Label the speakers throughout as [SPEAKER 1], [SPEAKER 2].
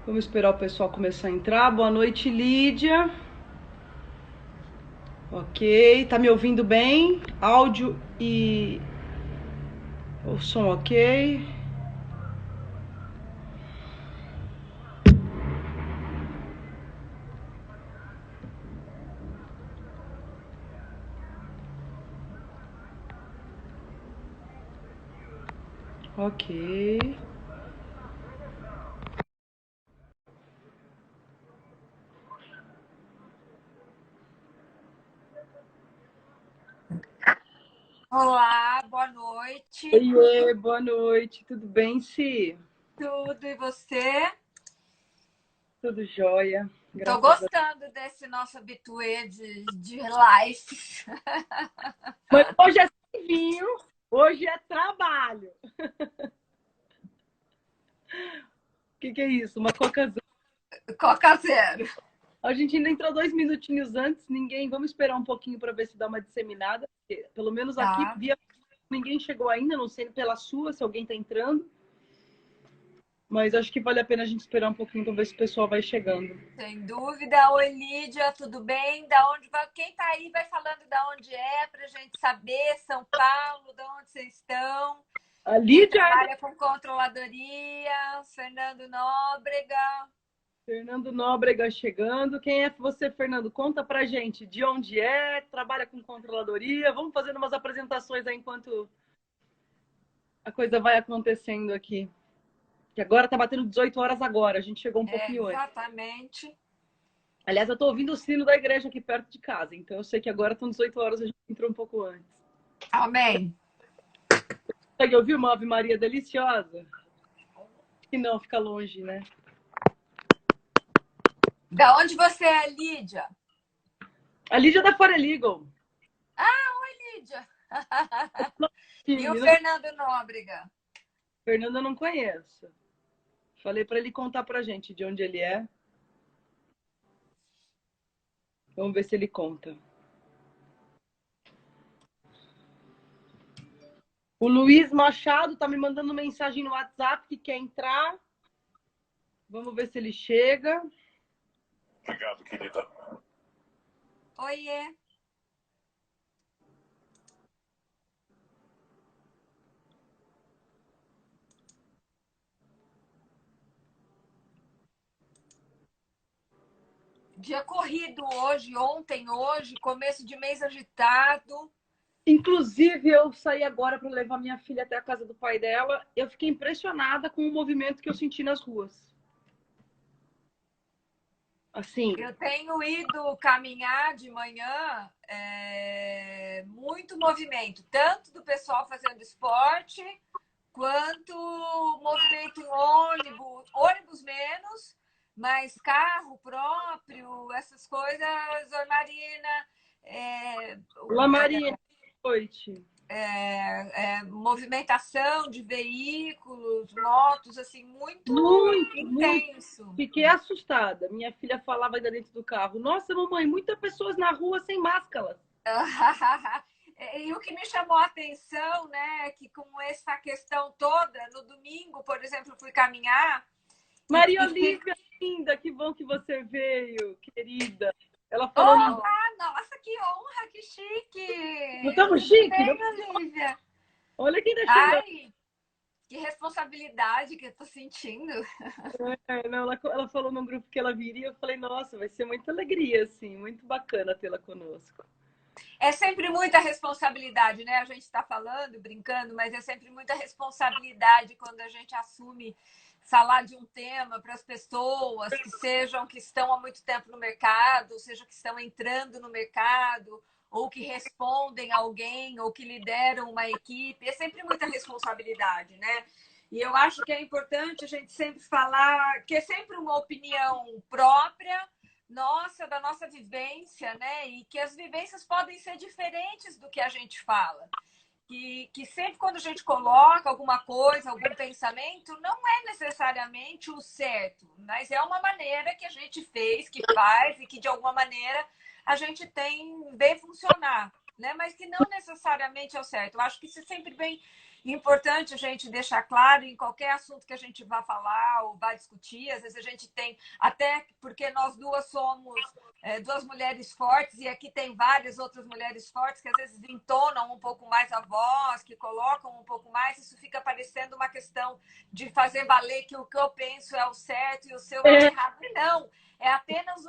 [SPEAKER 1] Vamos esperar o pessoal começar a entrar. Boa noite, Lídia. Ok, tá me ouvindo bem? Áudio e o som ok? Ok.
[SPEAKER 2] Olá, boa noite.
[SPEAKER 1] Oiê, boa noite. Tudo bem, Si?
[SPEAKER 2] Tudo e você?
[SPEAKER 1] Tudo jóia,
[SPEAKER 2] Tô
[SPEAKER 1] graças a Deus.
[SPEAKER 2] gostando desse nosso habituê de live.
[SPEAKER 1] Mas hoje é sem vinho, hoje é trabalho. O que é isso? Uma coca.
[SPEAKER 2] Coca Zero.
[SPEAKER 1] A gente ainda entrou 2 minutinhos antes, ninguém. Vamos esperar um pouquinho para ver se dá uma disseminada. Porque, pelo menos aqui,
[SPEAKER 2] Tá,
[SPEAKER 1] via ninguém chegou ainda, não sei pela sua, se alguém está entrando. Mas acho que vale a pena a gente esperar um pouquinho para ver se o pessoal vai chegando.
[SPEAKER 2] sem dúvida. Oi, Lídia, tudo bem? Da onde vai? Quem tá aí vai falando da onde é pra gente saber. São Paulo, da onde vocês estão?
[SPEAKER 1] A
[SPEAKER 2] Quem
[SPEAKER 1] Lídia é da
[SPEAKER 2] trabalha com controladoria? Fernando Nóbrega.
[SPEAKER 1] Fernando Nóbrega chegando. Quem é você, Fernando? Conta pra gente de onde é, trabalha com controladoria. Vamos fazendo umas apresentações aí enquanto a coisa vai acontecendo aqui. Que agora tá batendo 18 horas agora, a gente chegou um
[SPEAKER 2] É,
[SPEAKER 1] pouquinho antes.
[SPEAKER 2] exatamente.
[SPEAKER 1] Aliás, eu tô ouvindo o sino da igreja aqui perto de casa, então eu sei que agora estão 18 horas, a gente entrou um pouco antes.
[SPEAKER 2] Amém.
[SPEAKER 1] Consegue ouvir uma Ave Maria deliciosa? Que não, fica longe, né?
[SPEAKER 2] Da onde você é, Lídia?
[SPEAKER 1] A Lídia da Fora Legal.
[SPEAKER 2] Lídia. E o
[SPEAKER 1] Time, não...
[SPEAKER 2] Fernando Nóbrega?
[SPEAKER 1] Fernando eu não conheço. Falei para ele contar pra gente de onde ele é. Vamos ver se ele conta. O Luiz Machado tá me mandando mensagem no WhatsApp que quer entrar. Vamos ver se ele chega.
[SPEAKER 3] Obrigado, querida.
[SPEAKER 2] Oiê. Dia corrido hoje, ontem, hoje, começo de mês agitado.
[SPEAKER 1] Inclusive, eu saí agora para levar minha filha até a casa do pai dela. Eu fiquei impressionada com o movimento que eu senti nas ruas. Assim,
[SPEAKER 2] Eu tenho ido caminhar de manhã, muito movimento, tanto do pessoal fazendo esporte, quanto movimento em ônibus, ônibus menos, mas carro próprio, essas coisas, Oi Marina, é,
[SPEAKER 1] La Maria, noite.
[SPEAKER 2] movimentação de veículos, motos, assim, muito
[SPEAKER 1] Muito, muito.
[SPEAKER 2] intenso.
[SPEAKER 1] Fiquei assustada. Minha filha falava ainda dentro do carro: Nossa, mamãe, muitas pessoas na rua sem máscaras.
[SPEAKER 2] E o que me chamou a atenção, né, é que com essa questão toda, no domingo, por exemplo, eu fui caminhar
[SPEAKER 1] Maria
[SPEAKER 2] e fico...
[SPEAKER 1] Olívia, linda, que bom que você veio, querida. Ela falou num.
[SPEAKER 2] Olá, nossa, que honra, que
[SPEAKER 1] Não
[SPEAKER 2] chique!
[SPEAKER 1] estamos
[SPEAKER 2] Tudo
[SPEAKER 1] chique?
[SPEAKER 2] bem,
[SPEAKER 1] Não...
[SPEAKER 2] Olivia?
[SPEAKER 1] Olha quem está chegando.
[SPEAKER 2] Ai, que responsabilidade que eu tô sentindo.
[SPEAKER 1] É, não, ela falou num grupo que ela viria. Eu falei: Nossa, vai ser muita alegria, assim, muito bacana tê-la conosco.
[SPEAKER 2] É sempre muita responsabilidade, né? A gente está falando, brincando, mas é sempre muita responsabilidade quando a gente assume falar de um tema para as pessoas que sejam que estão há muito tempo no mercado, ou seja, que estão entrando no mercado, ou que respondem a alguém, ou que lideram uma equipe. É sempre muita responsabilidade, né? E eu acho que é importante a gente sempre falar que é sempre uma opinião própria nossa, da nossa vivência, né? E que as vivências podem ser diferentes do que a gente fala. Que sempre quando a gente coloca alguma coisa, algum pensamento, não é necessariamente o certo, mas é uma maneira que a gente fez, que faz e que de alguma maneira a gente vê funcionar, né? Mas que não necessariamente é o certo. Eu acho que isso é sempre bem importante a gente deixar claro em qualquer assunto que a gente vá falar ou vá discutir. Às vezes a gente tem, até porque nós duas somos duas mulheres fortes, e aqui tem várias outras mulheres fortes que às vezes entonam um pouco mais a voz, que colocam um pouco mais, isso fica parecendo uma questão de fazer valer que o que eu penso é o certo e o seu é o errado. Não, é apenas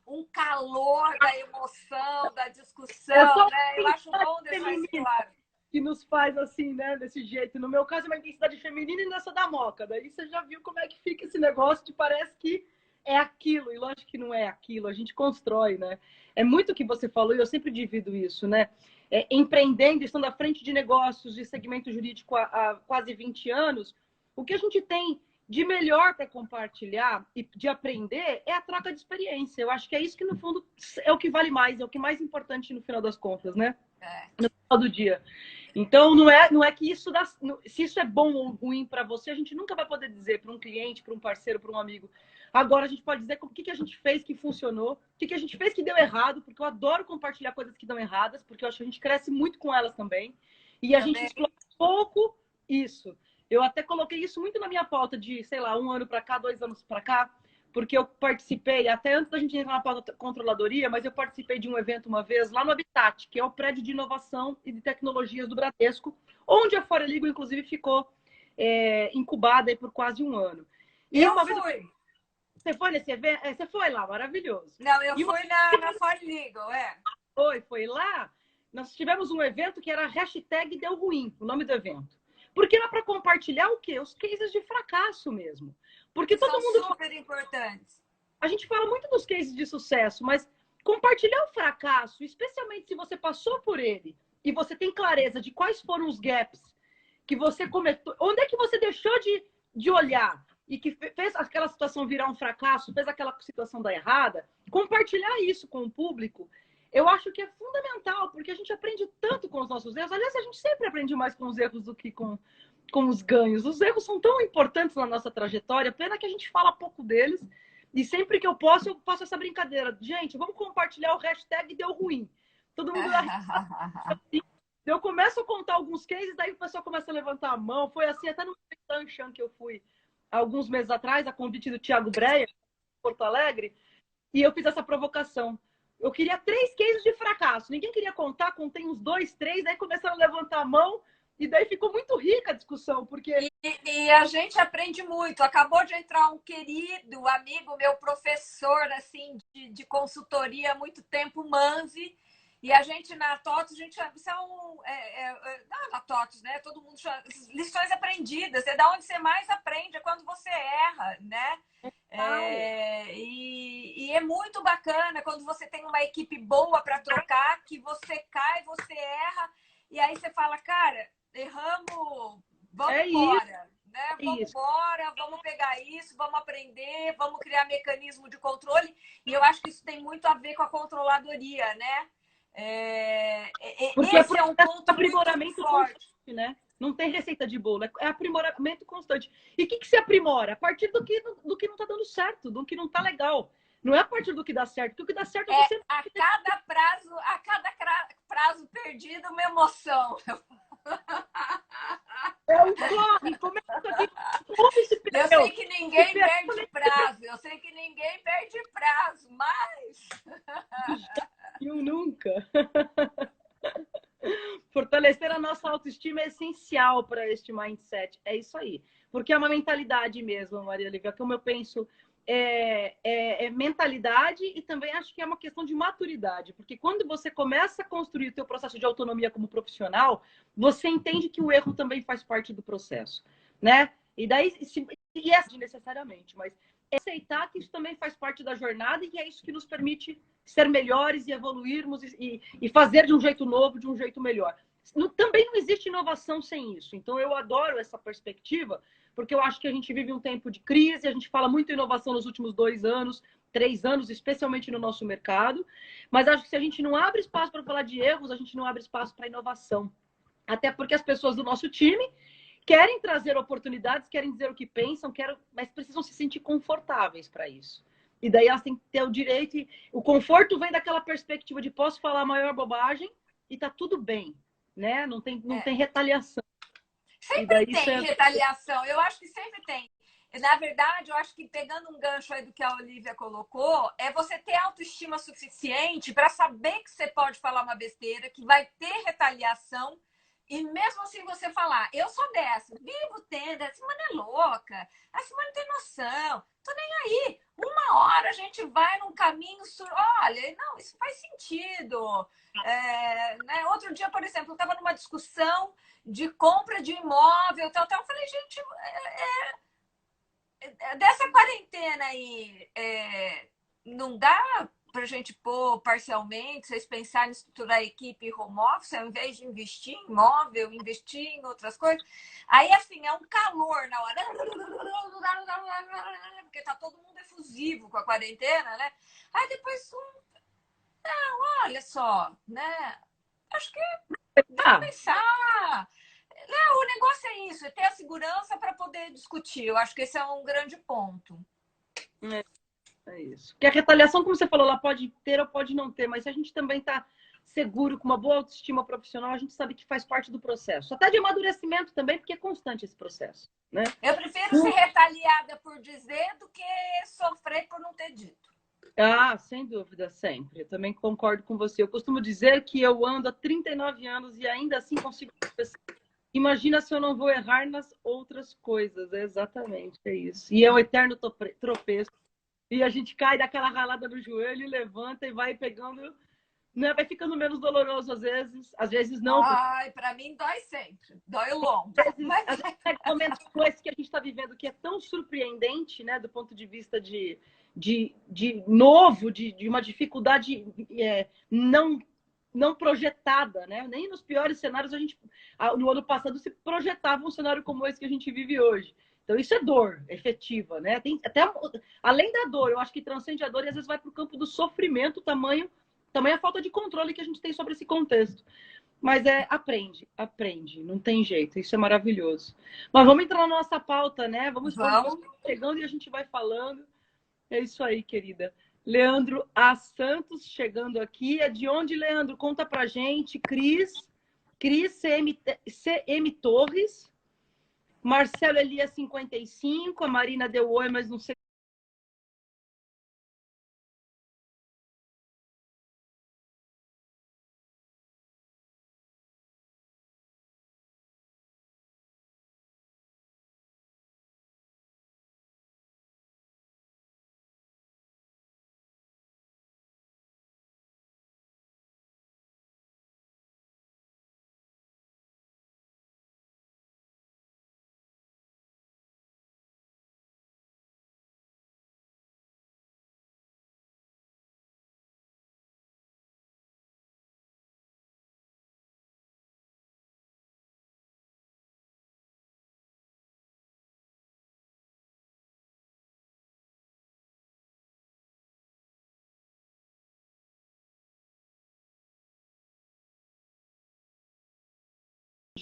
[SPEAKER 2] um calor da emoção, da discussão, né? Eu acho bom deixar isso claro.
[SPEAKER 1] Que nos faz assim, né, desse jeito. No meu caso, é uma intensidade feminina e nessa da Moca. Daí você já viu como é que fica esse negócio de parece que é aquilo, e lógico que não é aquilo, a gente constrói, né? É muito o que você falou, e eu sempre divido isso, né? Empreendendo, estando à frente de negócios de segmento jurídico há quase 20 anos, o que a gente tem de melhor para compartilhar e de aprender é a troca de experiência. Eu acho que é isso que, no fundo, é o que vale mais, é o que é mais importante no final das contas, né? No final do dia. Então, não é que isso dá, se isso é bom ou ruim para você, a gente nunca vai poder dizer para um cliente, para um parceiro, para um amigo. Agora, a gente pode dizer o que a gente fez que funcionou, o que a gente fez que deu errado, porque eu adoro compartilhar coisas que dão erradas, porque eu acho que a gente cresce muito com elas também. E a gente explora pouco isso. Eu até coloquei isso muito na minha pauta de, sei lá, 1 ano para cá, 2 anos para cá, porque eu participei, até antes da gente entrar na pauta controladoria, mas eu participei de um evento uma vez lá no Habitat, que é o prédio de inovação e de tecnologias do Bradesco, onde a Fora Legal, inclusive, ficou incubada aí por quase 1 ano. E
[SPEAKER 2] eu
[SPEAKER 1] uma
[SPEAKER 2] fui.
[SPEAKER 1] vez... Você foi nesse evento? Você foi lá, maravilhoso.
[SPEAKER 2] Não, eu fui na Fora Legal,
[SPEAKER 1] Foi lá. Nós tivemos um evento que era hashtag Deu Ruim, o nome do evento. Porque era para compartilhar o quê? Os cases de fracasso mesmo. Porque todo
[SPEAKER 2] são
[SPEAKER 1] mundo
[SPEAKER 2] super importantes.
[SPEAKER 1] A gente fala muito dos cases de sucesso, mas compartilhar o fracasso, especialmente se você passou por ele e você tem clareza de quais foram os gaps que você cometeu, onde é que você deixou de olhar e que fez aquela situação virar um fracasso, fez aquela situação dar errada, compartilhar isso com o público, eu acho que é fundamental, porque a gente aprende tanto com os nossos erros. Aliás, a gente sempre aprende mais com os erros do que com os ganhos. Os erros são tão importantes na nossa trajetória, pena que a gente fala pouco deles. E sempre que eu faço essa brincadeira. Gente, vamos compartilhar o hashtag Deu Ruim. Todo mundo eu começo a contar alguns cases, daí o pessoal começa a levantar a mão. Foi assim até no Tanchan que eu fui alguns meses atrás, a convite do Thiago Breia, em Porto Alegre, e eu fiz essa provocação. Eu queria 3 cases de fracasso. Ninguém queria contar, contei uns 2, 3, daí começaram a levantar a mão. E daí ficou muito rica a discussão, porque...
[SPEAKER 2] E a gente aprende muito. Acabou de entrar um querido amigo, meu professor assim, de consultoria há muito tempo, Manzi. E a gente na TOTOS, são... na TOTOS, né? Todo mundo chama, lições aprendidas. É da onde você mais aprende, é quando você erra, né? E é muito bacana quando você tem uma equipe boa para trocar, que você cai, você erra, e aí você fala, cara... erramos, vamos embora, né? Vamos embora, vamos pegar isso, vamos aprender, vamos criar mecanismo de controle. E eu acho que isso tem muito a ver com a controladoria, né?
[SPEAKER 1] Porque
[SPEAKER 2] esse é um ponto
[SPEAKER 1] aprimoramento
[SPEAKER 2] muito forte,
[SPEAKER 1] constante, né? Não tem receita de bolo, é aprimoramento constante. E o que se aprimora? A partir do que não está dando certo, do que não está legal. Não é a partir do que dá certo, do que dá certo é você...
[SPEAKER 2] A cada prazo perdido, uma emoção.
[SPEAKER 1] É um corre, começa aqui.
[SPEAKER 2] Eu sei que ninguém perde prazo, mas...
[SPEAKER 1] Eu nunca. Fortalecer a nossa autoestima é essencial para este mindset. É isso aí. Porque é uma mentalidade mesmo, Maria Lívia, como eu penso... mentalidade, e também acho que é uma questão de maturidade, porque quando você começa a construir o teu processo de autonomia como profissional, você entende que o erro também faz parte do processo, né? E daí, necessariamente, mas aceitar que isso também faz parte da jornada e é isso que nos permite ser melhores e evoluirmos e fazer de um jeito novo, de um jeito melhor. Também não existe inovação sem isso. Então, eu adoro essa perspectiva, porque eu acho que a gente vive um tempo de crise, a gente fala muito em inovação nos últimos 2 anos, 3 anos, especialmente no nosso mercado, mas acho que se a gente não abre espaço para falar de erros, a gente não abre espaço para inovação. Até porque as pessoas do nosso time querem trazer oportunidades, querem dizer o que pensam, mas precisam se sentir confortáveis para isso. E daí elas têm que ter o direito, e o conforto vem daquela perspectiva de posso falar a maior bobagem e tá tudo bem, né? Não tem retaliação. E daí
[SPEAKER 2] Sempre tem retaliação, eu acho que sempre tem. Na verdade, eu acho que pegando um gancho aí do que a Olivia colocou, é você ter autoestima suficiente para saber que você pode falar uma besteira, que vai ter retaliação, e mesmo assim você falar, eu sou dessa, vivo tendo, a Simone é louca, a Simone tem noção, tô nem aí. Uma hora a gente vai num caminho, olha, não, isso faz sentido. Né? Outro dia, por exemplo, eu estava numa discussão de compra de imóvel, tal. Eu falei, gente, dessa quarentena aí, não dá para a gente pôr parcialmente, vocês pensarem em estruturar a equipe home office, ao invés de investir em imóvel, investir em outras coisas. Aí, assim, é um calor na hora. Porque tá todo mundo efusivo com a quarentena, né? Aí depois, não, olha só, né? Acho que dá para pensar. Não, o negócio é isso, é ter a segurança para poder discutir. Eu acho que esse é um grande ponto.
[SPEAKER 1] É isso. Porque a retaliação, como você falou, ela pode ter ou pode não ter, mas se a gente também está seguro, com uma boa autoestima profissional, a gente sabe que faz parte do processo. Até de amadurecimento também, porque é constante esse processo, né?
[SPEAKER 2] Eu prefiro ser retaliada por dizer do que sofrer por não ter dito.
[SPEAKER 1] Ah, sem dúvida, sempre. Eu também concordo com você. Eu costumo dizer que eu ando há 39 anos e ainda assim consigo pensar. Imagina se eu não vou errar nas outras coisas. É exatamente, é isso. E é um eterno tropeço. E a gente cai daquela ralada no joelho e levanta e vai pegando, né? Vai ficando menos doloroso às vezes não.
[SPEAKER 2] Ai, para mim dói sempre, dói o lombo.
[SPEAKER 1] Às vezes é momentos como esse que a gente está vivendo, que é tão surpreendente, né? Do ponto de vista de novo, de uma dificuldade não projetada, né? Nem nos piores cenários no ano passado se projetava um cenário como esse que a gente vive hoje. Então, isso é dor efetiva, né? Tem até, além da dor, eu acho que transcende a dor e às vezes vai para o campo do sofrimento, tamanho a falta de controle que a gente tem sobre esse contexto. Mas aprende, não tem jeito, isso é maravilhoso. Mas vamos entrar na nossa pauta, né? Vamos chegando e a gente vai falando. É isso aí, querida. Leandro A. Santos chegando aqui. É de onde, Leandro? Conta pra gente. Cris CM Torres. Marcelo Elias 55, a Marina deu oi, mas não sei.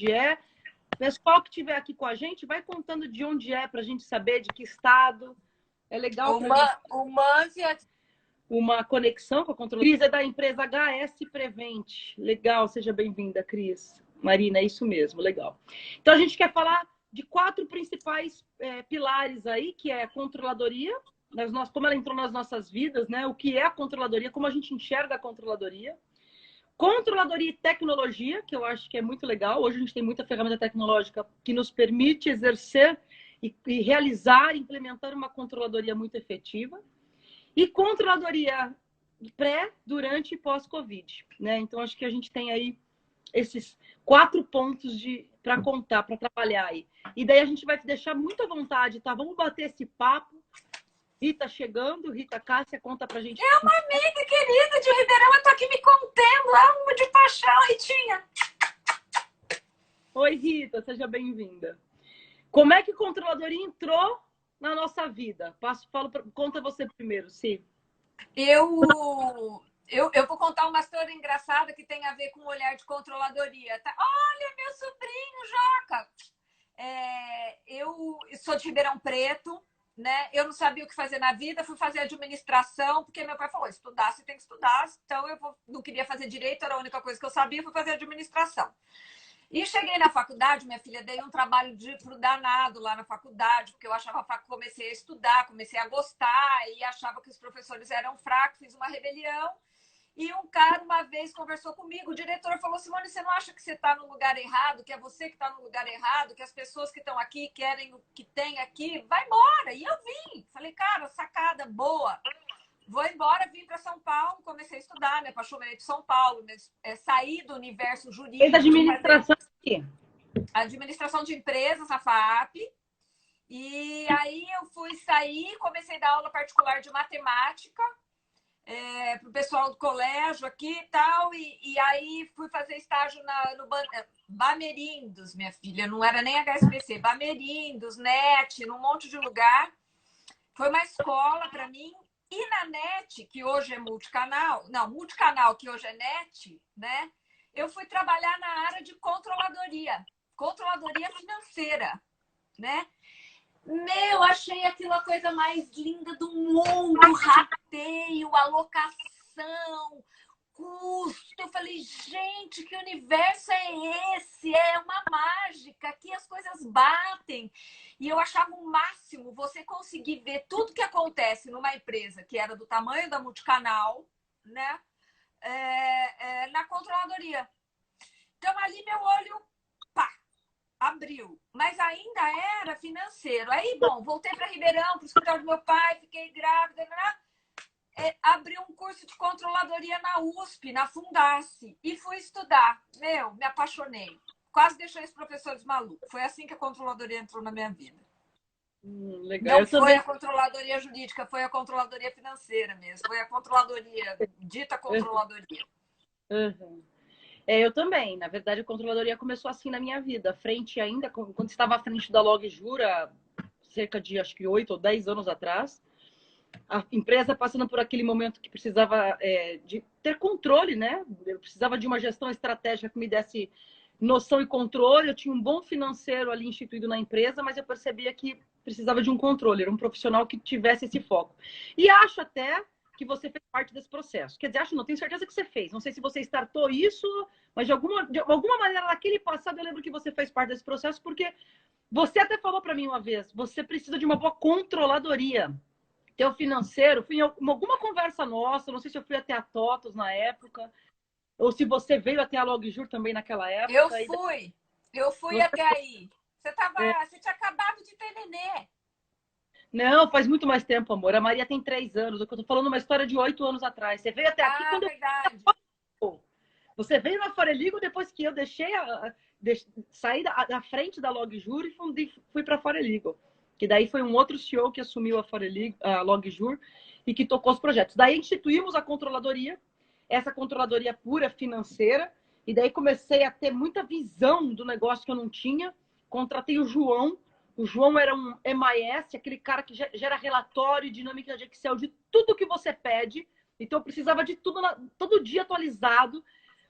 [SPEAKER 1] É. Pessoal que estiver aqui com a gente, vai contando de onde é para a gente saber de que estado. É legal.
[SPEAKER 2] O Manzi
[SPEAKER 1] uma conexão com a controle. Cris é da empresa HS Prevent. Legal, seja bem-vinda, Cris. Marina, é isso mesmo, legal. Então a gente quer falar de 4 principais pilares aí, que é a controladoria, como ela entrou nas nossas vidas, né? O que é a controladoria, como a gente enxerga a controladoria. Controladoria e tecnologia, que eu acho que é muito legal. Hoje a gente tem muita ferramenta tecnológica que nos permite exercer e realizar, implementar uma controladoria muito efetiva. E controladoria pré, durante e pós-Covid, né? Então, acho que a gente tem aí esses 4 pontos para contar, para trabalhar aí. E daí a gente vai te deixar muito à vontade, tá? Vamos bater esse papo. Rita chegando, Rita Cássia, conta pra gente.
[SPEAKER 2] É uma amiga querida de Ribeirão, eu tô aqui me contendo, amo de paixão, Ritinha.
[SPEAKER 1] Oi, Rita, seja bem-vinda. Como é que controladoria entrou na nossa vida? Conta você primeiro, Sim.
[SPEAKER 2] Eu vou contar uma história engraçada que tem a ver com o olhar de controladoria. Tá? Olha, meu sobrinho, Joca! Eu sou de Ribeirão Preto, né? Eu não sabia o que fazer na vida, fui fazer administração, porque meu pai falou, estudar, você tem que estudar. Então, não queria fazer direito, era a única coisa que eu sabia, fui fazer administração. E cheguei na faculdade, minha filha, dei um trabalho pro danado lá na faculdade, porque eu achava, comecei a estudar, comecei a gostar e achava que os professores eram fracos, fiz uma rebelião. E um cara uma vez conversou comigo, o diretor falou: Simone, você não acha que você está no lugar errado, que é você que está no lugar errado, que as pessoas que estão aqui querem o que tem aqui? Vai embora! E eu vim. Falei: cara, sacada boa. Vou embora, vim para São Paulo, comecei a estudar, me apaixonei por São Paulo, saí do universo jurídico.
[SPEAKER 1] Fez administração aqui.
[SPEAKER 2] Administração de empresas, a FAAP. E aí eu fui sair, comecei a dar aula particular de matemática para o pessoal do colégio aqui e tal. E aí fui fazer estágio no Bamerindos, minha filha. Não era nem HSBC. Bamerindos, NET, num monte de lugar. Foi uma escola para mim. E na NET, que hoje é multicanal, que hoje é NET, né? Eu fui trabalhar na área de controladoria financeira, né? Meu, achei aquilo a coisa mais linda do mundo, rateio, alocação, custo. Eu falei: gente, que universo é esse? É uma mágica, aqui as coisas batem. E eu achava o máximo você conseguir ver tudo que acontece numa empresa que era do tamanho da multicanal, né? Na controladoria. Então, ali meu olho, pá, abriu. Mas ainda era financeiro. Aí, bom, voltei para Ribeirão, para o escritório do meu pai, fiquei grávida, né? Abri um curso de controladoria na USP, na Fundace, e fui estudar. Meu, me apaixonei. Quase deixei os professores malucos. Foi assim que a controladoria entrou na minha vida.
[SPEAKER 1] Legal.
[SPEAKER 2] Não foi a controladoria jurídica, foi a controladoria financeira mesmo. Foi a controladoria, dita controladoria.
[SPEAKER 1] Uhum. Eu também. Na verdade, a controladoria começou assim na minha vida. Frente ainda, quando estava à frente da LogJura, cerca de, acho que 8 ou 10 anos atrás, a empresa passando por aquele momento que precisava de ter controle, né? Eu precisava de uma gestão estratégica que me desse noção e controle. Eu tinha um bom financeiro ali instituído na empresa, mas eu percebia que precisava de um controle, era um profissional que tivesse esse foco. E acho até que você fez parte desse processo. Quer dizer, acho não, tenho certeza que você fez. Não sei se você startou isso, mas de alguma maneira, naquele passado, eu lembro que você fez parte desse processo, porque você até falou para mim uma vez, você precisa de uma boa controladoria. Teu financeiro, fui em alguma conversa nossa, não sei se eu fui até a TOTOS na época, ou se você veio até a LogJur também naquela época.
[SPEAKER 2] Eu fui até aí. Você tinha acabado de ter nenê.
[SPEAKER 1] Não, faz muito mais tempo, amor. A Maria tem 3 anos. Eu tô falando uma história de 8 anos atrás. Você veio até aqui quando
[SPEAKER 2] verdade.
[SPEAKER 1] Você veio na Fareligo depois que eu saí da frente da LogJur e fui para a Fareligo. Que daí foi um outro CEO que assumiu a LogJur e que tocou os projetos. Daí instituímos a controladoria, essa controladoria pura financeira, e daí comecei a ter muita visão do negócio que eu não tinha. Contratei o João. O João era um MIS, aquele cara que gera relatório, dinâmica de Excel, de tudo que você pede. Então eu precisava de tudo, todo dia atualizado.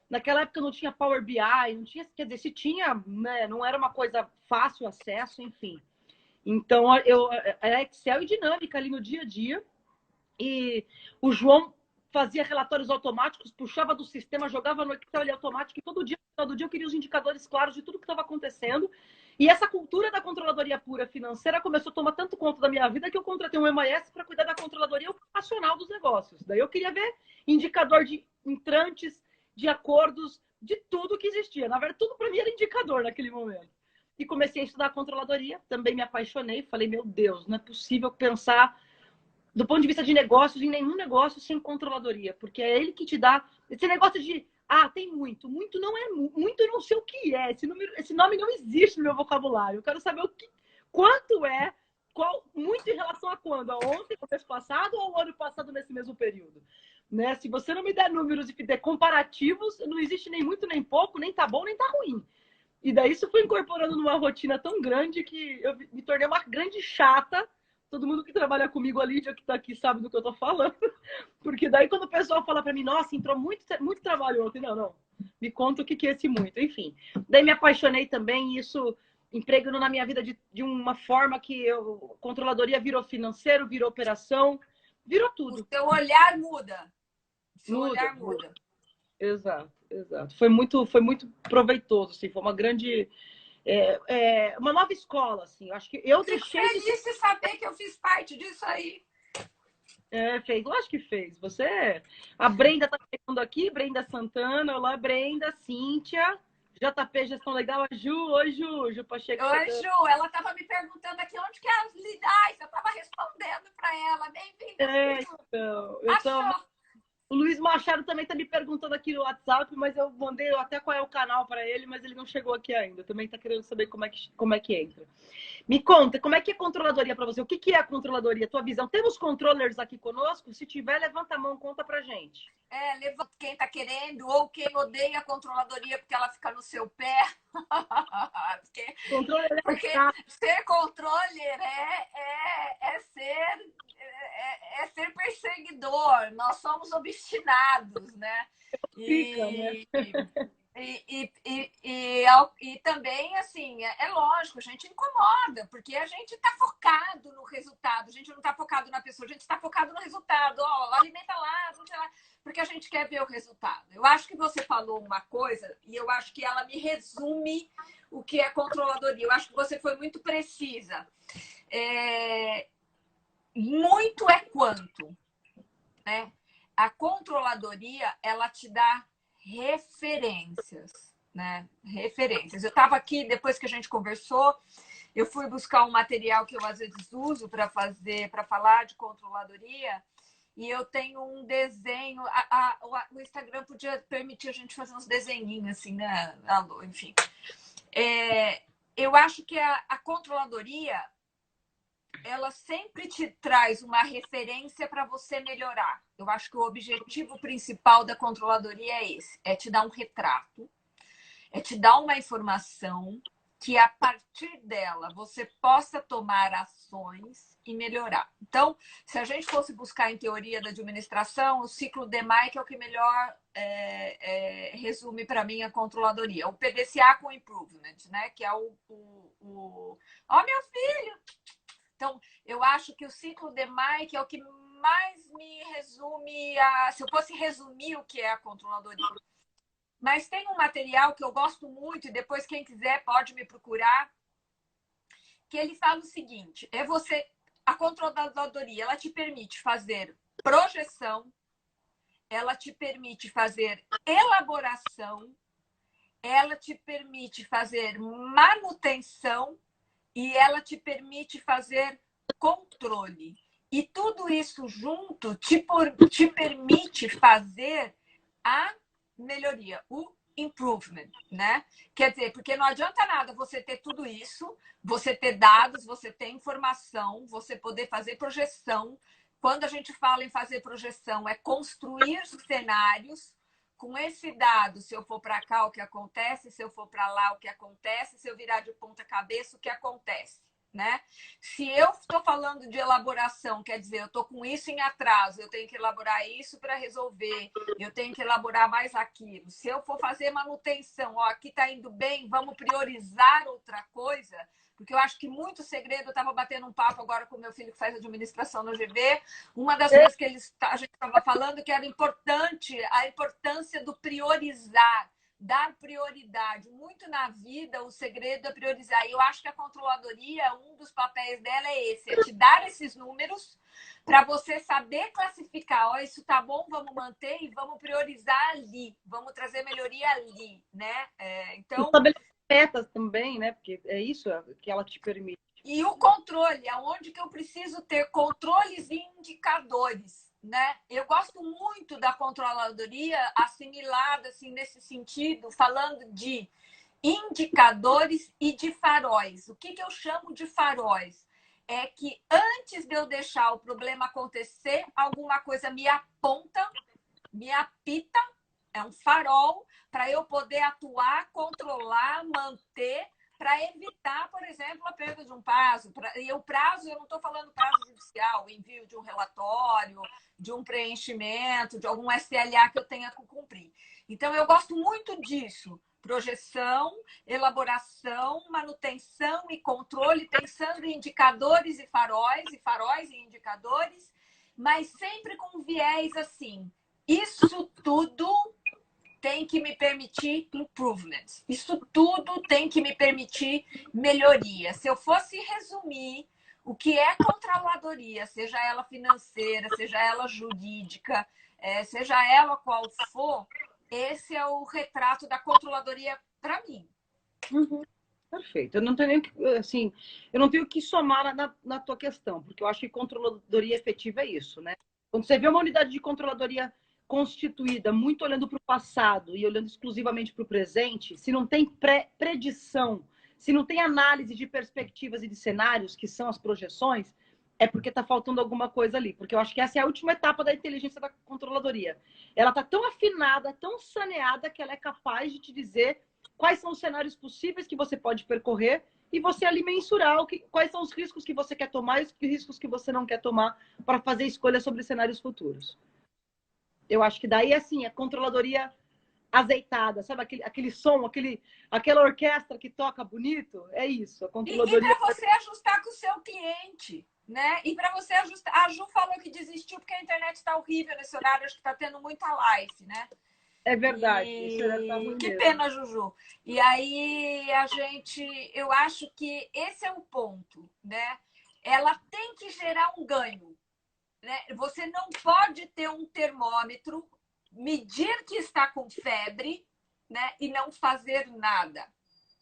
[SPEAKER 1] Naquela época não tinha Power BI, não tinha, quer dizer, se tinha, né, não era uma coisa fácil acesso, enfim. Então, era Excel e dinâmica ali no dia a dia. E o João fazia relatórios automáticos, puxava do sistema, jogava no Excel ali automático, e todo dia eu queria os indicadores claros de tudo que estava acontecendo. E essa cultura da controladoria pura financeira começou a tomar tanto conta da minha vida que eu contratei um MIS para cuidar da controladoria operacional dos negócios. Daí eu queria ver indicador de entrantes, de acordos, de tudo que existia. Na verdade, tudo para mim era indicador naquele momento. E comecei a estudar a controladoria, também me apaixonei, falei: meu Deus, não é possível pensar do ponto de vista de negócios em nenhum negócio sem controladoria, porque é ele que te dá esse negócio de tem muito não é muito, eu não sei o que é, esse nome não existe no meu vocabulário, eu quero saber quanto é, muito em relação a quando, a ontem, no mês passado ou ao ano passado nesse mesmo período, né? Se você não me der números e der comparativos, não existe nem muito nem pouco, nem tá bom nem tá ruim. E daí isso foi incorporando numa rotina tão grande que eu me tornei uma grande chata. Todo mundo que trabalha comigo, a Lídia, que está aqui, sabe do que eu estou falando. Porque daí quando o pessoal fala para mim: nossa, entrou muito trabalho ontem. Não. Me conta o que é esse muito. Enfim. Daí me apaixonei também e isso empregando na minha vida de uma forma que controladoria virou financeiro, virou operação, virou tudo.
[SPEAKER 2] O seu olhar muda. O seu olhar muda.
[SPEAKER 1] Exato, exato. Foi muito proveitoso, assim, foi uma grande, uma nova escola, assim. Eu acho que eu
[SPEAKER 2] Fico
[SPEAKER 1] deixei de
[SPEAKER 2] feliz de saber que eu fiz parte disso aí.
[SPEAKER 1] fez, lógico que fez. A Brenda tá chegando aqui, Brenda Santana, olá, Brenda, Cíntia, JP Gestão Legal, a Ju, oi Ju, Ju Pacheco
[SPEAKER 2] Oi,
[SPEAKER 1] chegando.
[SPEAKER 2] Ju, ela estava me perguntando aqui onde que é as lidais. Eu estava respondendo para ela. Bem-vinda, Ju.
[SPEAKER 1] Então,
[SPEAKER 2] Achou?
[SPEAKER 1] o Luiz Machado também está me perguntando aqui no WhatsApp, mas eu mandei até qual é o canal para ele, mas ele não chegou aqui ainda. Também está querendo saber como é que entra. Me conta, como é que é controladoria para você? O que é a controladoria? Tua visão? Temos controllers aqui conosco? Se tiver, levanta a mão, conta pra gente.
[SPEAKER 2] Levanta quem está querendo ou quem odeia a controladoria porque ela fica no seu pé.
[SPEAKER 1] Controller
[SPEAKER 2] porque ser controller é ser perseguidor. Nós somos obstinados, né?
[SPEAKER 1] fica, né?
[SPEAKER 2] E também, assim, é lógico, a gente incomoda, porque a gente está focado no resultado, a gente não está focado na pessoa, a gente está focado no resultado. Ó, alimenta lá, sei lá, porque a gente quer ver o resultado. Eu acho que você falou uma coisa, e eu acho que ela me resume o que é controladoria. Eu acho que você foi muito precisa. Muito é quanto, né? A controladoria, ela te dá referências, né? Referências. Eu estava aqui, depois que a gente conversou, eu fui buscar um material que eu às vezes uso para falar de controladoria, e eu tenho um desenho. O Instagram podia permitir a gente fazer uns desenhinhos assim, né? Enfim. Eu acho que a controladoria, ela sempre te traz uma referência para você melhorar. Eu acho que o objetivo principal da controladoria é esse: é te dar um retrato, é te dar uma informação que a partir dela você possa tomar ações e melhorar. Então, se a gente fosse buscar em teoria da administração, o ciclo DMAIC é o que melhor resume para mim a controladoria. O PDCA com improvement, né? Que é meu filho! Então, eu acho que o ciclo DMAIC é o que mais me resume se eu fosse resumir o que é a controladoria. Mas tem um material que eu gosto muito, e depois quem quiser pode me procurar, que ele fala o seguinte: a controladoria, ela te permite fazer projeção, ela te permite fazer elaboração, ela te permite fazer manutenção e ela te permite fazer controle. E tudo isso junto te permite fazer a melhoria, o improvement, né? Quer dizer, porque não adianta nada você ter tudo isso, você ter dados, você ter informação, você poder fazer projeção. Quando a gente fala em fazer projeção, é construir cenários. Com esse dado, se eu for para cá, o que acontece? Se eu for para lá, o que acontece? Se eu virar de ponta cabeça, o que acontece? Né? Se eu estou falando de elaboração, quer dizer, eu estou com isso em atraso, eu tenho que elaborar isso para resolver, eu tenho que elaborar mais aquilo. Se eu for fazer manutenção, ó, aqui está indo bem, vamos priorizar outra coisa, porque eu acho que muito segredo. Eu estava batendo um papo agora com meu filho que faz administração no GV, uma das coisas que a gente estava falando que era importante, a importância do priorizar, dar prioridade. Muito na vida, o segredo é priorizar. E eu acho que a controladoria, um dos papéis dela é esse: é te dar esses números para você saber classificar. Ó, isso tá bom, vamos manter e vamos priorizar ali, vamos trazer melhoria ali, né? Então,
[SPEAKER 1] estabelecer metas também, né? Porque é isso que ela te permite.
[SPEAKER 2] E o controle, aonde que eu preciso ter controles e indicadores, né? Eu gosto muito da controladoria assimilada assim nesse sentido, falando de indicadores e de faróis. O que eu chamo de faróis? É que antes de eu deixar o problema acontecer, alguma coisa me aponta, me apita, é um farol para eu poder atuar, controlar, manter, para evitar, por exemplo, a perda de um prazo. E o prazo, eu não estou falando prazo judicial, o envio de um relatório, de um preenchimento, de algum SLA que eu tenha que cumprir. Então, eu gosto muito disso. Projeção, elaboração, manutenção e controle, pensando em indicadores e faróis e indicadores, mas sempre com viés assim: isso tudo tem que me permitir improvements. Isso tudo tem que me permitir melhoria. Se eu fosse resumir o que é controladoria, seja ela financeira, seja ela jurídica, seja ela qual for, esse é o retrato da controladoria para mim.
[SPEAKER 1] Uhum. Perfeito. Eu não tenho nem assim, eu não tenho o que somar na tua questão, porque eu acho que controladoria efetiva é isso, né? Quando você vê uma unidade de controladoria constituída, muito olhando para o passado e olhando exclusivamente para o presente, se não tem predição, se não tem análise de perspectivas e de cenários, que são as projeções, é porque está faltando alguma coisa ali. Porque eu acho que essa é a última etapa da inteligência da controladoria. Ela está tão afinada, tão saneada, que ela é capaz de te dizer quais são os cenários possíveis que você pode percorrer e você ali mensurar quais são os riscos que você quer tomar e os riscos que você não quer tomar para fazer escolhas sobre cenários futuros. Eu acho que daí, assim, a controladoria azeitada, sabe? Aquele som, aquela orquestra que toca bonito, é isso. A controladoria...
[SPEAKER 2] E para você ajustar com o seu cliente, né? E para você ajustar... A Ju falou que desistiu porque a internet está horrível nesse horário, acho que está tendo muita live, né?
[SPEAKER 1] É verdade. Isso tá ruim
[SPEAKER 2] que
[SPEAKER 1] mesmo.
[SPEAKER 2] pena, Juju. E aí, eu acho que esse é o ponto, né? Ela tem que gerar um ganho, né? Você não pode ter um termômetro, medir que está com febre, né? E não fazer nada,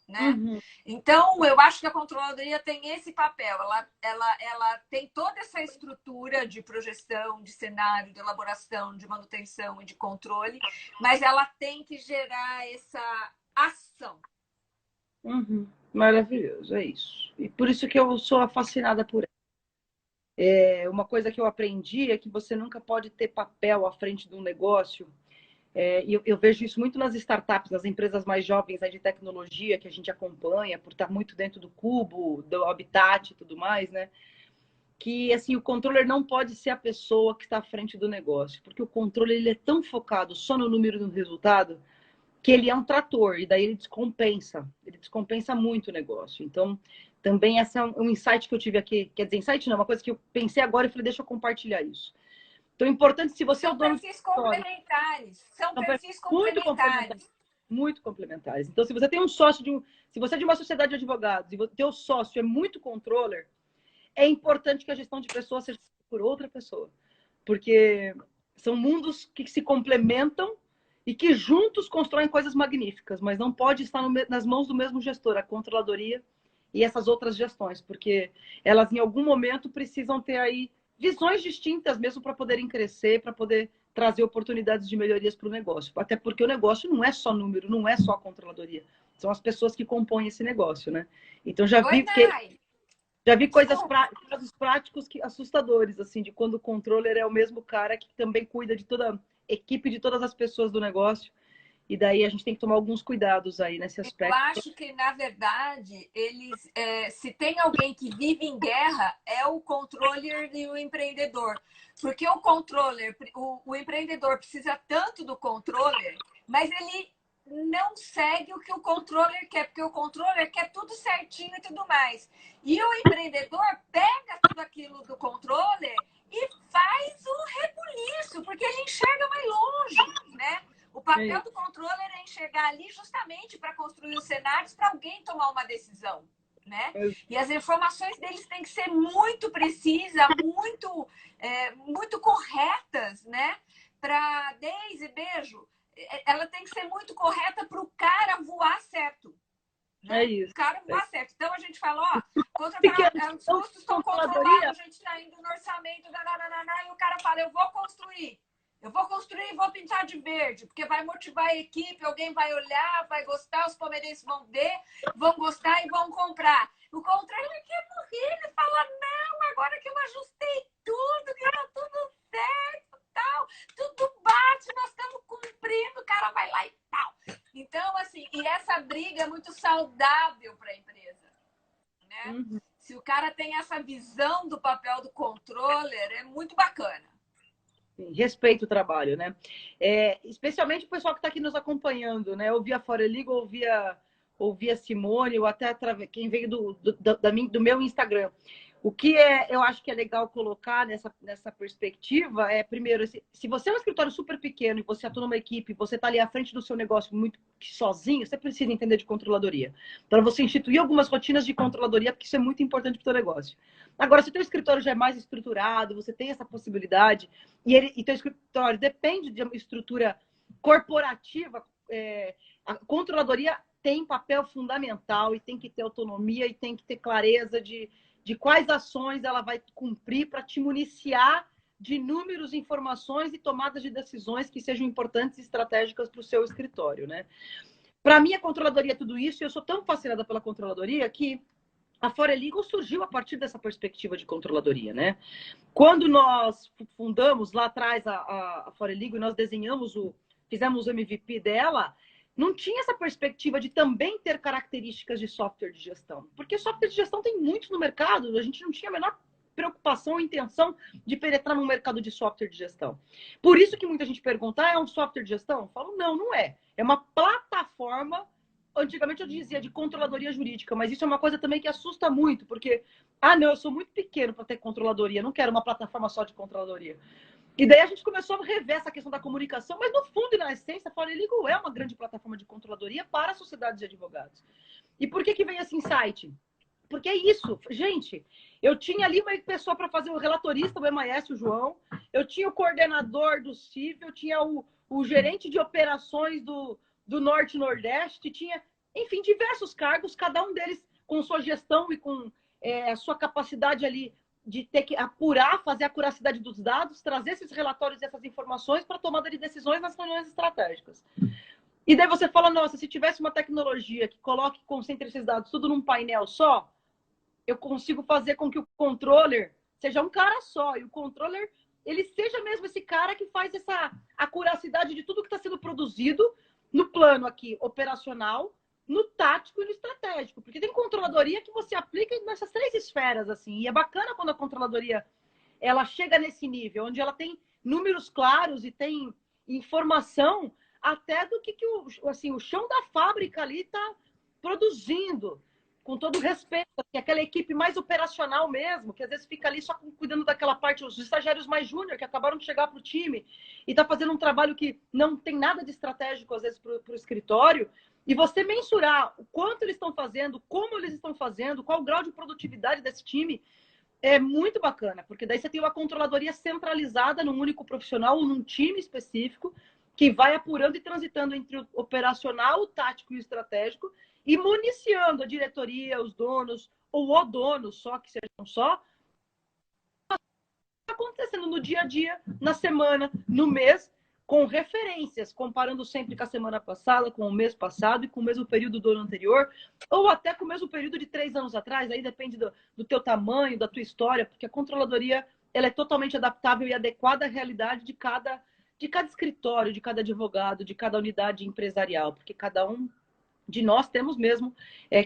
[SPEAKER 2] né?
[SPEAKER 1] Uhum.
[SPEAKER 2] Então, eu acho que a controladoria tem esse papel. Ela tem toda essa estrutura de projeção, de cenário, de elaboração, de manutenção e de controle, mas ela tem que gerar essa ação.
[SPEAKER 1] Uhum. Maravilhoso, é isso. E por isso que eu sou fascinada por ela. Uma coisa que eu aprendi é que você nunca pode ter papel à frente de um negócio. E eu vejo isso muito nas startups, nas empresas mais jovens aí de tecnologia que a gente acompanha, por estar muito dentro do cubo, do habitat e tudo mais, né? Que assim, o controller não pode ser a pessoa que está à frente do negócio, porque o controller ele é tão focado só no número do resultado que ele é um trator, e daí ele descompensa muito o negócio. Então, também esse é um insight que eu tive aqui, quer dizer, insight não, uma coisa que eu pensei agora e falei, deixa eu compartilhar isso. Então, é importante, se você é o dono...
[SPEAKER 2] Perfis complementares. São perfis complementares.
[SPEAKER 1] Muito complementares. Então, se você tem um sócio se você é de uma sociedade de advogados e o teu sócio é muito controller, é importante que a gestão de pessoas seja por outra pessoa. Porque são mundos que se complementam e que juntos constroem coisas magníficas, mas não pode estar nas mãos do mesmo gestor, a controladoria e essas outras gestões, porque elas em algum momento precisam ter aí visões distintas mesmo para poderem crescer, para poder trazer oportunidades de melhorias para o negócio. Até porque o negócio não é só número, não é só a controladoria. São as pessoas que compõem esse negócio, né? Então já vi casos práticos assustadores, assim, de quando o controller é o mesmo cara que também cuida de toda a equipe, de todas as pessoas do negócio. E daí a gente tem que tomar alguns cuidados aí nesse aspecto.
[SPEAKER 2] Eu acho que, na verdade, se tem alguém que vive em guerra, é o controller e o empreendedor. Porque o controller, o empreendedor precisa tanto do controller, mas ele não segue o que o controller quer, porque o controller quer tudo certinho e tudo mais. E o empreendedor pega tudo aquilo do controller e faz o rebuliço, porque ele enxerga mais longe, né? O papel do controller é enxergar ali justamente para construir os cenários para alguém tomar uma decisão, né? E as informações deles têm que ser muito precisas, muito corretas, né? Para Deise, beijo, ela tem que ser muito correta para o cara voar certo. Né?
[SPEAKER 1] É isso.
[SPEAKER 2] O cara voar certo. Então a gente fala, ó, os custos estão controlados, a gente está indo no orçamento, e o cara fala, eu vou construir e vou pintar de verde, porque vai motivar a equipe, alguém vai olhar, vai gostar, os palmeirenses vão ver, vão gostar e vão comprar. O contrário, ele quer morrer, ele fala, não, agora que eu ajustei tudo, que tá tudo certo, tal, tudo bate, nós estamos cumprindo, o cara vai lá e tal. Então, assim, e essa briga é muito saudável para a empresa, né?
[SPEAKER 1] Uhum.
[SPEAKER 2] Se o cara tem essa visão do papel do controller, é muito bacana.
[SPEAKER 1] Respeito o trabalho, né? Especialmente o pessoal que está aqui nos acompanhando, né? Ouvia a Foreligo, ouvia a Simone, ou até quem veio do meu Instagram. O que eu acho que é legal colocar nessa perspectiva é, primeiro, se você é um escritório super pequeno e você atua numa equipe, você está ali à frente do seu negócio muito sozinho, você precisa entender de controladoria. Para você instituir algumas rotinas de controladoria, porque isso é muito importante para o seu negócio. Agora, se o teu escritório já é mais estruturado, você tem essa possibilidade, e teu escritório depende de uma estrutura corporativa, a controladoria tem papel fundamental e tem que ter autonomia e tem que ter clareza de quais ações ela vai cumprir para te municiar de números, informações e tomadas de decisões que sejam importantes e estratégicas para o seu escritório, né? Para mim, a controladoria é tudo isso, e eu sou tão fascinada pela controladoria que a Foreligo surgiu a partir dessa perspectiva de controladoria, né? Quando nós fundamos lá atrás a Foreligo e nós fizemos o MVP dela, não tinha essa perspectiva de também ter características de software de gestão. Porque software de gestão tem muitos no mercado, a gente não tinha a menor preocupação ou intenção de penetrar no mercado de software de gestão. Por isso que muita gente pergunta, é um software de gestão? Eu falo, não é. É uma plataforma, antigamente eu dizia de controladoria jurídica, mas isso é uma coisa também que assusta muito, porque, não, eu sou muito pequeno para ter controladoria, não quero uma plataforma só de controladoria. E daí a gente começou a rever essa questão da comunicação, mas no fundo e na essência, a Foreligo é uma grande plataforma de controladoria para a sociedade de advogados. E por que vem esse insight? Porque é isso, gente, eu tinha ali uma pessoa para fazer o relatorista do MIS, o João, eu tinha o coordenador do CIV, eu tinha o gerente de operações do Norte e Nordeste, tinha, enfim, diversos cargos, cada um deles com sua gestão e com a sua capacidade ali de ter que apurar, fazer a curacidade dos dados, trazer esses relatórios e essas informações para tomada de decisões nas reuniões estratégicas. E daí você fala, nossa, se tivesse uma tecnologia que concentre esses dados tudo num painel só, eu consigo fazer com que o controller seja um cara só, e o controller, ele seja mesmo esse cara que faz a curacidade de tudo que está sendo produzido no plano aqui operacional, no tático e no estratégico, porque tem controladoria que você aplica nessas 3 esferas, assim, e é bacana quando a controladoria ela chega nesse nível, onde ela tem números claros e tem informação até do que o chão da fábrica ali está produzindo, com todo respeito, que aquela equipe mais operacional mesmo, que às vezes fica ali só cuidando daquela parte, os estagiários mais júnior, que acabaram de chegar para o time, e está fazendo um trabalho que não tem nada de estratégico, às vezes, para o escritório, e você mensurar o quanto eles estão fazendo, como eles estão fazendo, qual o grau de produtividade desse time, é muito bacana, porque daí você tem uma controladoria centralizada num único profissional ou num time específico, que vai apurando e transitando entre o operacional, o tático e o estratégico, e municiando a diretoria, os donos, ou o dono só, que sejam só, acontecendo no dia a dia, na semana, no mês, com referências, comparando sempre com a semana passada, com o mês passado e com o mesmo período do ano anterior, ou até com o mesmo período de 3 anos atrás, aí depende do teu tamanho, da tua história, porque a controladoria ela é totalmente adaptável e adequada à realidade de cada escritório, de cada advogado, de cada unidade empresarial, porque cada um de nós temos mesmo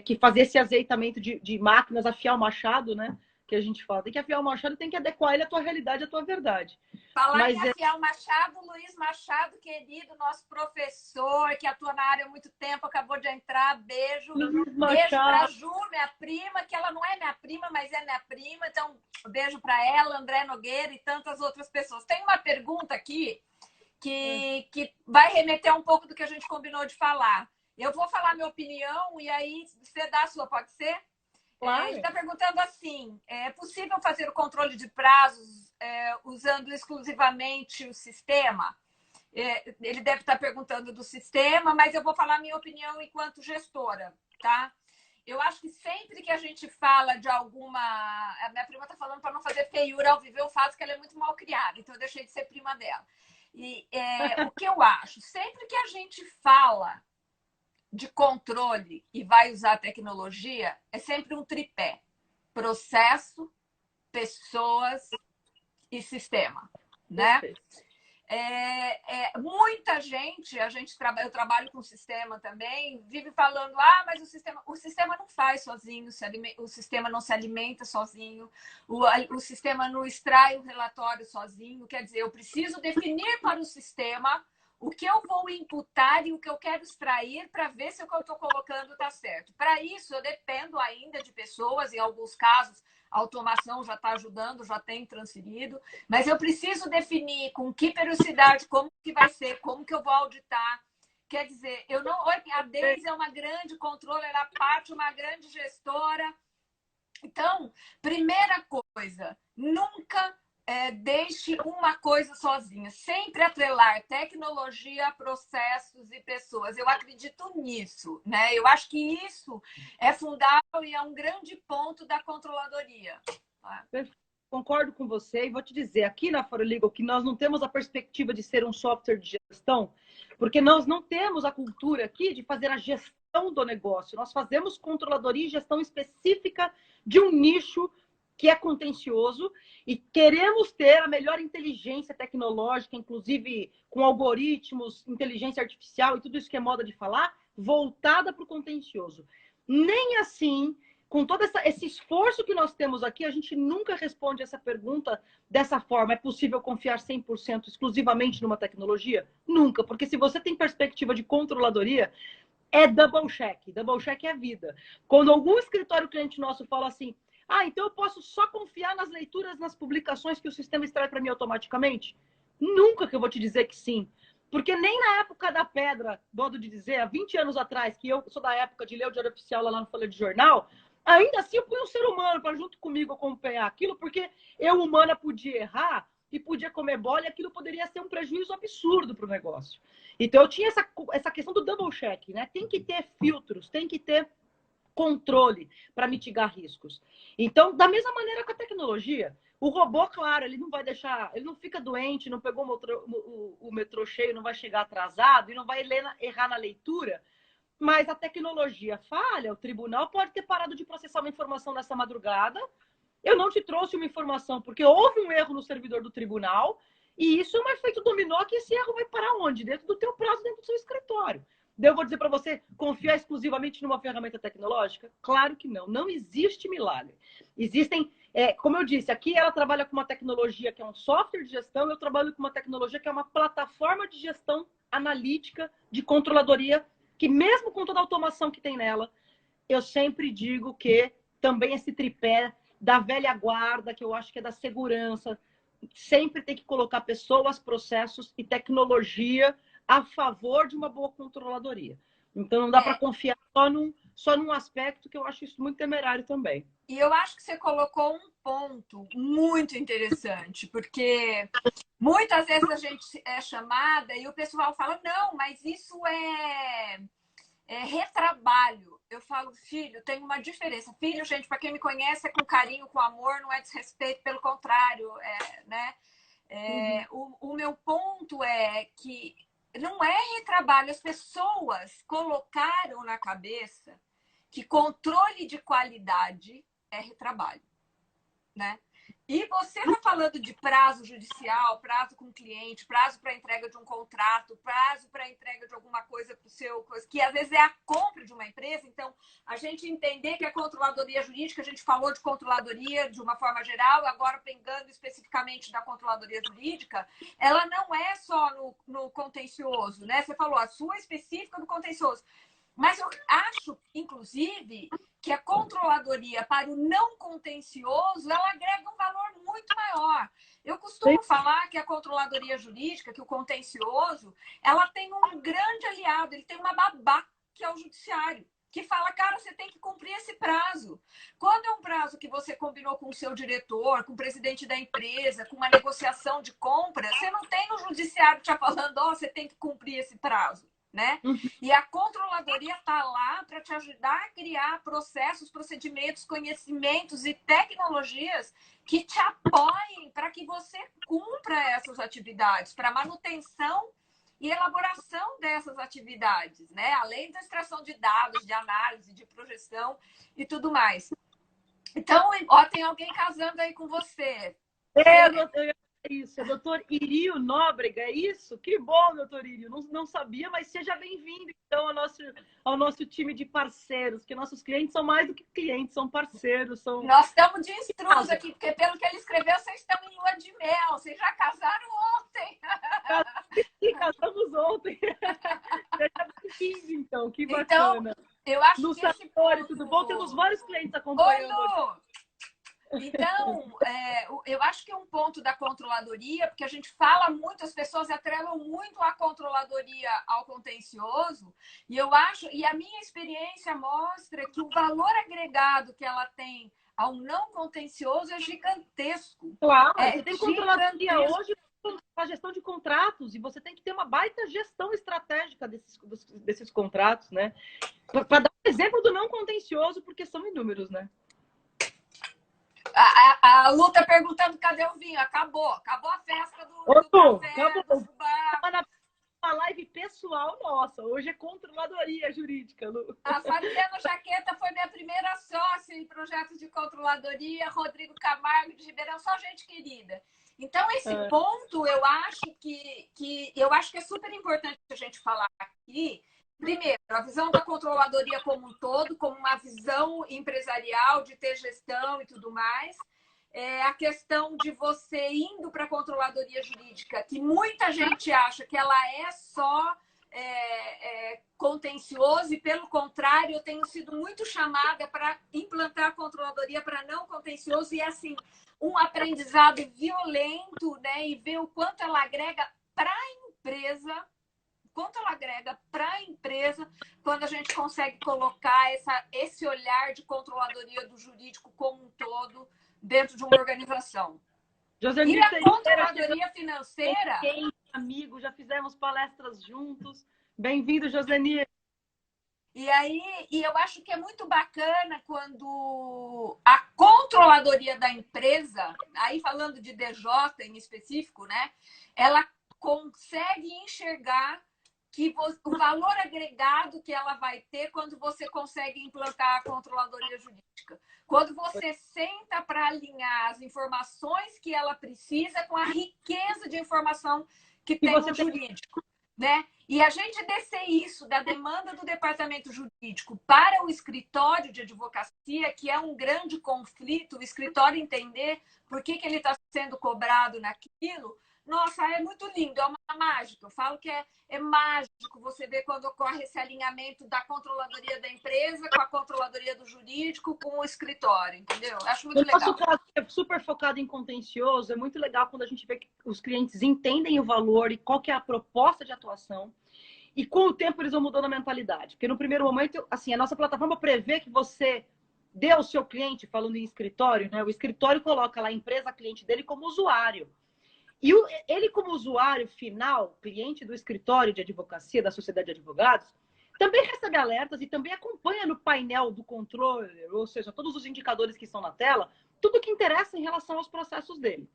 [SPEAKER 1] que fazer esse azeitamento de máquinas, afiar o machado, né? Que a gente fala. Tem que afiar o machado, tem que adequar ele à tua realidade, à tua verdade.
[SPEAKER 2] Falar em afiar o machado, Luiz Machado, querido, nosso professor, que atua na área há muito tempo, acabou de entrar. Beijo. Beijo para a Ju, minha prima, que ela não é minha prima, mas é minha prima. Então, beijo para ela, André Nogueira e tantas outras pessoas. Tem uma pergunta aqui que vai remeter um pouco do que a gente combinou de falar. Eu vou falar minha opinião e aí você dá a sua, pode ser?
[SPEAKER 1] Claro.
[SPEAKER 2] Ele está perguntando assim, é possível fazer o controle de prazos usando exclusivamente o sistema? Ele deve estar perguntando do sistema, mas eu vou falar minha opinião enquanto gestora, tá? Eu acho que sempre que a gente fala de alguma... A minha prima está falando para não fazer feiura ao vivo, eu faço, que ela é muito mal criada, então eu deixei de ser prima dela. E o que eu acho? Sempre que a gente fala de controle e vai usar tecnologia, é sempre um tripé: processo, pessoas e sistema, né? Muita gente, eu trabalho com sistema também, vive falando, mas o sistema não faz sozinho, o sistema não se alimenta sozinho, o sistema não extrai o relatório sozinho. Quer dizer, eu preciso definir para o sistema o que eu vou imputar e o que eu quero extrair para ver se o que eu estou colocando está certo. Para isso, eu dependo ainda de pessoas, em alguns casos, A automação já está ajudando, já tem transferido, mas eu preciso definir com que periodicidade, como que vai ser, como que eu vou auditar. Quer dizer, eu não. A Deise é uma grande controller, a Paty uma grande gestora. Então, primeira coisa, nunca deixe uma coisa sozinha. Sempre atrelar tecnologia, processos e pessoas. Eu acredito nisso, né? Eu acho que isso é fundamental e é um grande ponto da controladoria.
[SPEAKER 1] Concordo com você e vou te dizer, aqui na ForoLegal, que nós não temos a perspectiva de ser um software de gestão, porque nós não temos a cultura aqui de fazer a gestão do negócio. Nós fazemos controladoria e gestão específica de um nicho que é contencioso e queremos ter a melhor inteligência tecnológica, inclusive com algoritmos, inteligência artificial e tudo isso que é moda de falar, voltada para o contencioso. Nem assim, com todo esse esforço que nós temos aqui, a gente nunca responde essa pergunta dessa forma. É possível confiar 100% exclusivamente numa tecnologia? Nunca, porque se você tem perspectiva de controladoria, é double check. Double check é a vida. Quando algum escritório cliente nosso fala assim, então eu posso só confiar nas leituras, nas publicações que o sistema extrai para mim automaticamente? Nunca que eu vou te dizer que sim. Porque nem na época da pedra, modo de dizer, há 20 anos atrás, que eu sou da época de ler o Diário Oficial lá no Folha de Jornal, ainda assim eu punha um ser humano para junto comigo acompanhar aquilo, porque eu, humana, podia errar e podia comer bola e aquilo poderia ser um prejuízo absurdo para o negócio. Então eu tinha essa questão do double check, né? Tem que ter filtros, tem que ter controle para mitigar riscos. Então, da mesma maneira com a tecnologia, o robô, claro, ele não vai deixar, ele não fica doente, não pegou o metrô cheio, não vai chegar atrasado e não vai errar na leitura, mas a tecnologia falha, o tribunal pode ter parado de processar uma informação nessa madrugada, eu não te trouxe uma informação porque houve um erro no servidor do tribunal e isso é um efeito dominó que esse erro vai parar onde? Dentro do teu prazo, dentro do seu escritório. Eu vou dizer para você, confiar exclusivamente numa ferramenta tecnológica? Claro que não. Não existe milagre. Existem, como eu disse, aqui ela trabalha com uma tecnologia que é um software de gestão, eu trabalho com uma tecnologia que é uma plataforma de gestão analítica, de controladoria, que mesmo com toda a automação que tem nela, eu sempre digo que também esse tripé da velha guarda, que eu acho que é da segurança, sempre tem que colocar pessoas, processos e tecnologia a favor de uma boa controladoria. Então, não dá para confiar só num aspecto que eu acho isso muito temerário também.
[SPEAKER 2] E eu acho que você colocou um ponto muito interessante, porque muitas vezes a gente é chamada e o pessoal fala, não, mas isso é retrabalho. Eu falo, filho, tem uma diferença. Filho, gente, para quem me conhece, é com carinho, com amor, não é desrespeito, pelo contrário, né? O meu ponto é que não é retrabalho. As pessoas colocaram na cabeça que controle de qualidade é retrabalho, né? E você está falando de prazo judicial, prazo com o cliente, prazo para entrega de um contrato, prazo para entrega de alguma coisa para o seu, que às vezes é a compra de uma empresa. Então, a gente entender que a controladoria jurídica, a gente falou de controladoria de uma forma geral, agora pegando especificamente da controladoria jurídica, ela não é só no contencioso, né? Você falou a sua específica do contencioso. Mas eu acho, inclusive, que a controladoria para o não contencioso, ela agrega um valor muito maior. Eu costumo falar que a controladoria jurídica, que o contencioso, ela tem um grande aliado, ele tem uma babá, que é o judiciário, que fala, cara, você tem que cumprir esse prazo. Quando é um prazo que você combinou com o seu diretor, com o presidente da empresa, com uma negociação de compra, você não tem o judiciário te falando, você tem que cumprir esse prazo. Né? E a controladoria está lá para te ajudar a criar processos, procedimentos, conhecimentos e tecnologias que te apoiem para que você cumpra essas atividades, para manutenção e elaboração dessas atividades, né? Além da extração de dados, de análise, de projeção e tudo mais. Então, tem alguém casando aí com você.
[SPEAKER 1] Isso, é doutor Irio Nóbrega, é isso? Que bom, doutor Irio. Não sabia, mas seja bem-vindo, então, ao nosso time de parceiros, que nossos clientes são mais do que clientes, são parceiros.
[SPEAKER 2] Nós estamos de instrus aqui, porque pelo que ele escreveu, vocês estão em lua de mel, vocês já casaram ontem.
[SPEAKER 1] Sim, casamos ontem. Seja bem-vindo, então, que bacana.
[SPEAKER 2] Então, eu acho
[SPEAKER 1] no
[SPEAKER 2] que esse
[SPEAKER 1] ponto... tudo bom? Temos vários clientes acompanhando.
[SPEAKER 2] Oi, Lu! Então, eu acho que é um ponto da controladoria, porque a gente fala muito, as pessoas atrelam muito a controladoria ao contencioso, e eu acho, e a minha experiência mostra que o valor agregado que ela tem ao não contencioso é gigantesco.
[SPEAKER 1] Claro,
[SPEAKER 2] É
[SPEAKER 1] você tem controladoria
[SPEAKER 2] gigantesco.
[SPEAKER 1] hoje para gestão de contratos, e você tem que ter uma baita gestão estratégica desses contratos, né? Para dar um exemplo do não contencioso, porque são inúmeros, né?
[SPEAKER 2] A Lu tá perguntando cadê o vinho. Acabou a festa do café,
[SPEAKER 1] acabou.
[SPEAKER 2] do bar.
[SPEAKER 1] Uma live pessoal nossa. Hoje é controladoria jurídica, Lu.
[SPEAKER 2] A Fabiana Jaqueta foi minha primeira sócia em projetos de controladoria. Rodrigo Camargo de Ribeirão, só gente querida. Então, esse ponto eu acho que é super importante a gente falar aqui. Primeiro, a visão da controladoria como um todo, como uma visão empresarial de ter gestão e tudo mais. A questão de você indo para a controladoria jurídica, que muita gente acha que ela é só contencioso, e pelo contrário, eu tenho sido muito chamada para implantar a controladoria para não contencioso, e assim, um aprendizado violento, né? E ver o quanto ela agrega para a empresa, quando a gente consegue colocar esse olhar de controladoria do jurídico como um todo dentro de uma organização.
[SPEAKER 1] Joseni,
[SPEAKER 2] e a controladoria financeira...
[SPEAKER 1] Amigo, já fizemos palestras juntos. Bem-vindo, Joseni.
[SPEAKER 2] E eu acho que é muito bacana quando a controladoria da empresa, aí falando de DJ em específico, né, ela consegue enxergar que o valor agregado que ela vai ter quando você consegue implantar a controladoria jurídica. Quando você senta para alinhar as informações que ela precisa com a riqueza de informação que tem no jurídico, né? E a gente descer isso da demanda do departamento jurídico para o escritório de advocacia, que é um grande conflito, o escritório entender por que ele está sendo cobrado naquilo. Nossa, é muito lindo, é uma mágica. Eu falo que é mágico você ver quando ocorre esse alinhamento da controladoria da empresa com a controladoria do jurídico com o escritório, entendeu? Eu acho muito legal.
[SPEAKER 1] O nosso caso é super focado em contencioso. É muito legal quando a gente vê que os clientes entendem o valor e qual que é a proposta de atuação. E com o tempo eles vão mudando a mentalidade. Porque no primeiro momento, assim, a nossa plataforma prevê que você dê ao seu cliente, falando em escritório, né? O escritório coloca lá a empresa cliente dele como usuário. E ele, como usuário final, cliente do escritório de advocacia, da sociedade de advogados, também recebe alertas e também acompanha no painel do controle, ou seja, todos os indicadores que estão na tela, tudo que interessa em relação aos processos dele.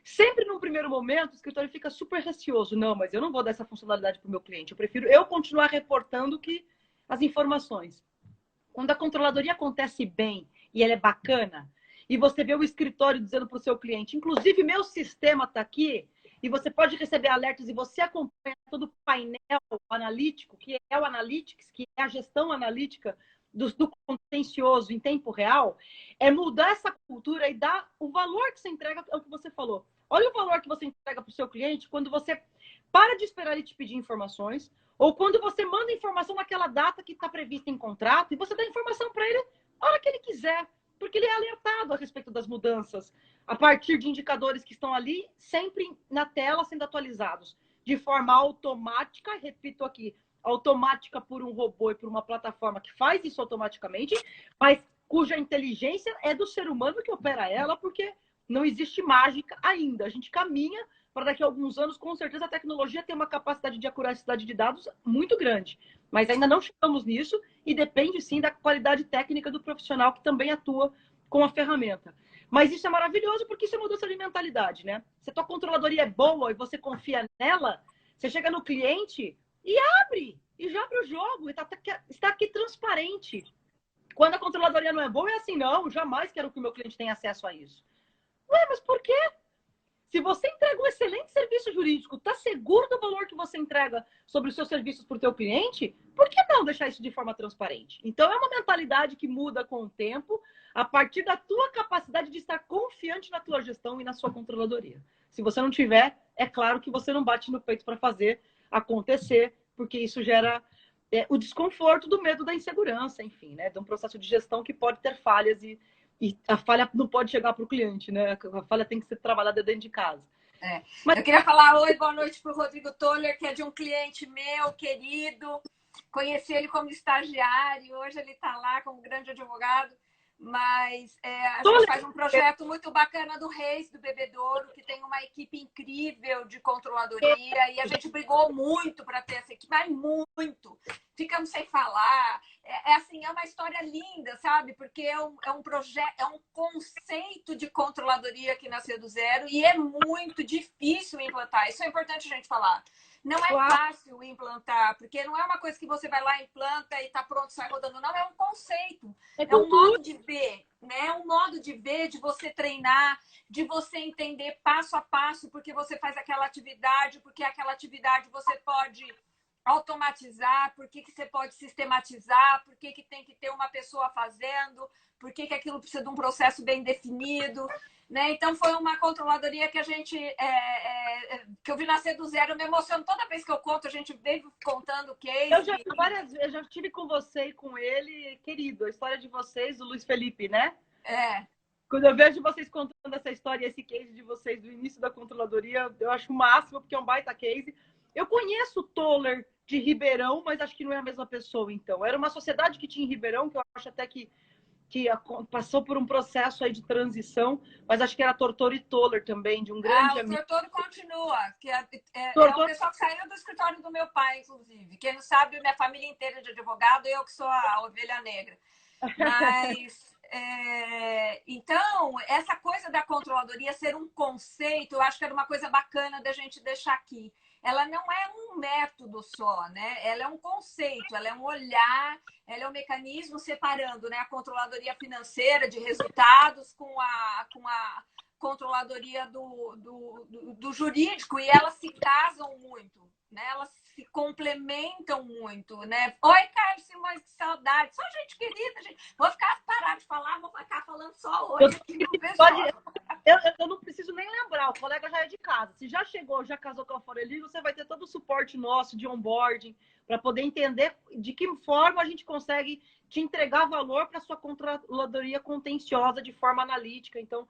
[SPEAKER 1] Sempre num primeiro momento, o escritório fica super receoso. Não, mas eu não vou dar essa funcionalidade para o meu cliente. Eu prefiro eu continuar reportando as informações. Quando a controladoria acontece bem e ela é bacana, e você vê o escritório dizendo para o seu cliente, inclusive meu sistema está aqui, e você pode receber alertas e você acompanha todo o painel analítico, que é o Analytics, que é a gestão analítica do contencioso em tempo real, é mudar essa cultura e dar o valor que você entrega, é o que você falou. Olha o valor que você entrega para o seu cliente quando você para de esperar ele te pedir informações, ou quando você manda informação naquela data que está prevista em contrato, e você dá informação para ele a hora que ele quiser, porque ele é alertado a respeito das mudanças, a partir de indicadores que estão ali, sempre na tela, sendo atualizados, de forma automática, repito aqui, automática por um robô e por uma plataforma que faz isso automaticamente, mas cuja inteligência é do ser humano que opera ela, porque não existe mágica ainda. A gente caminha para daqui a alguns anos, com certeza, a tecnologia tem uma capacidade de acuracidade de dados muito grande. Mas ainda não chegamos nisso e depende, sim, da qualidade técnica do profissional que também atua com a ferramenta. Mas isso é maravilhoso porque isso é mudança de mentalidade, né? Se a tua controladoria é boa e você confia nela, você chega no cliente e abre. E já abre o jogo. E está aqui transparente. Quando a controladoria não é boa, é assim, não, jamais quero que o meu cliente tenha acesso a isso. Ué, mas por quê? Se você entrega um excelente serviço jurídico, está seguro do valor que você entrega sobre os seus serviços para o teu cliente, por que não deixar isso de forma transparente? Então, é uma mentalidade que muda com o tempo, a partir da tua capacidade de estar confiante na tua gestão e na sua controladoria. Se você não tiver, é claro que você não bate no peito para fazer acontecer, porque isso gera o desconforto do medo da insegurança, enfim, né? De um processo de gestão que pode ter falhas e E a falha não pode chegar para o cliente, né? A falha tem que ser trabalhada dentro de casa.
[SPEAKER 2] Mas... Eu queria falar oi, boa noite para o Rodrigo Toller, que é de um cliente meu, querido. Conheci ele como estagiário, hoje ele está lá como grande advogado. Mas a gente faz um projeto muito bacana do Reis, do Bebedouro, que tem uma equipe incrível de controladoria, e a gente brigou muito para ter essa equipe, mas muito. Ficamos sem falar. Assim, é uma história linda, sabe? Porque é um projeto, é um conceito de controladoria que nasceu do zero e é muito difícil implantar. Isso é importante a gente falar. Não é fácil implantar, porque não é uma coisa que você vai lá, implanta e está pronto, sai rodando. Não, é um conceito. É um modo de ver, né? É um modo de ver, de você treinar, de você entender passo a passo porque você faz aquela atividade, porque aquela atividade você pode automatizar, por que você pode sistematizar, por que tem que ter uma pessoa fazendo, por que aquilo precisa de um processo bem definido. Né? Então, foi uma controladoria que a gente que eu vi nascer do zero. Eu me emociono toda vez que eu conto, a gente veio contando o case.
[SPEAKER 1] Eu já estive com você e com ele, querido, a história de vocês, o Luiz Felipe, né? Quando eu vejo vocês contando essa história, esse case de vocês do início da controladoria, eu acho o máximo, porque é um baita case. Eu conheço o Toller de Ribeirão, mas acho que não é a mesma pessoa, então. Era uma sociedade que tinha em Ribeirão, que eu acho até que passou por um processo aí de transição, mas acho que era Tortori Toller também, de um grande amigo.
[SPEAKER 2] O Tortori continua, que é o pessoal que saiu do escritório do meu pai, inclusive. Quem não sabe, minha família inteira é de advogado, eu que sou a ovelha negra. Mas, então, essa coisa da controladoria ser um conceito, eu acho que era uma coisa bacana da gente deixar aqui. Ela não é um método só, né? Ela é um conceito, ela é um olhar, ela é um mecanismo separando, né, a controladoria financeira de resultados com a controladoria do jurídico, e elas se casam muito, né? Elas se complementam muito, né? Oi, Carlos Simões, que saudade. Só gente querida, gente. Vou parar de falar, vou ficar falando só hoje.
[SPEAKER 1] Eu não preciso nem lembrar, o colega já é de casa. Se já chegou, já casou com a Foreli, você vai ter todo o suporte nosso de onboarding para poder entender de que forma a gente consegue te entregar valor para a sua controladoria contenciosa de forma analítica. Então,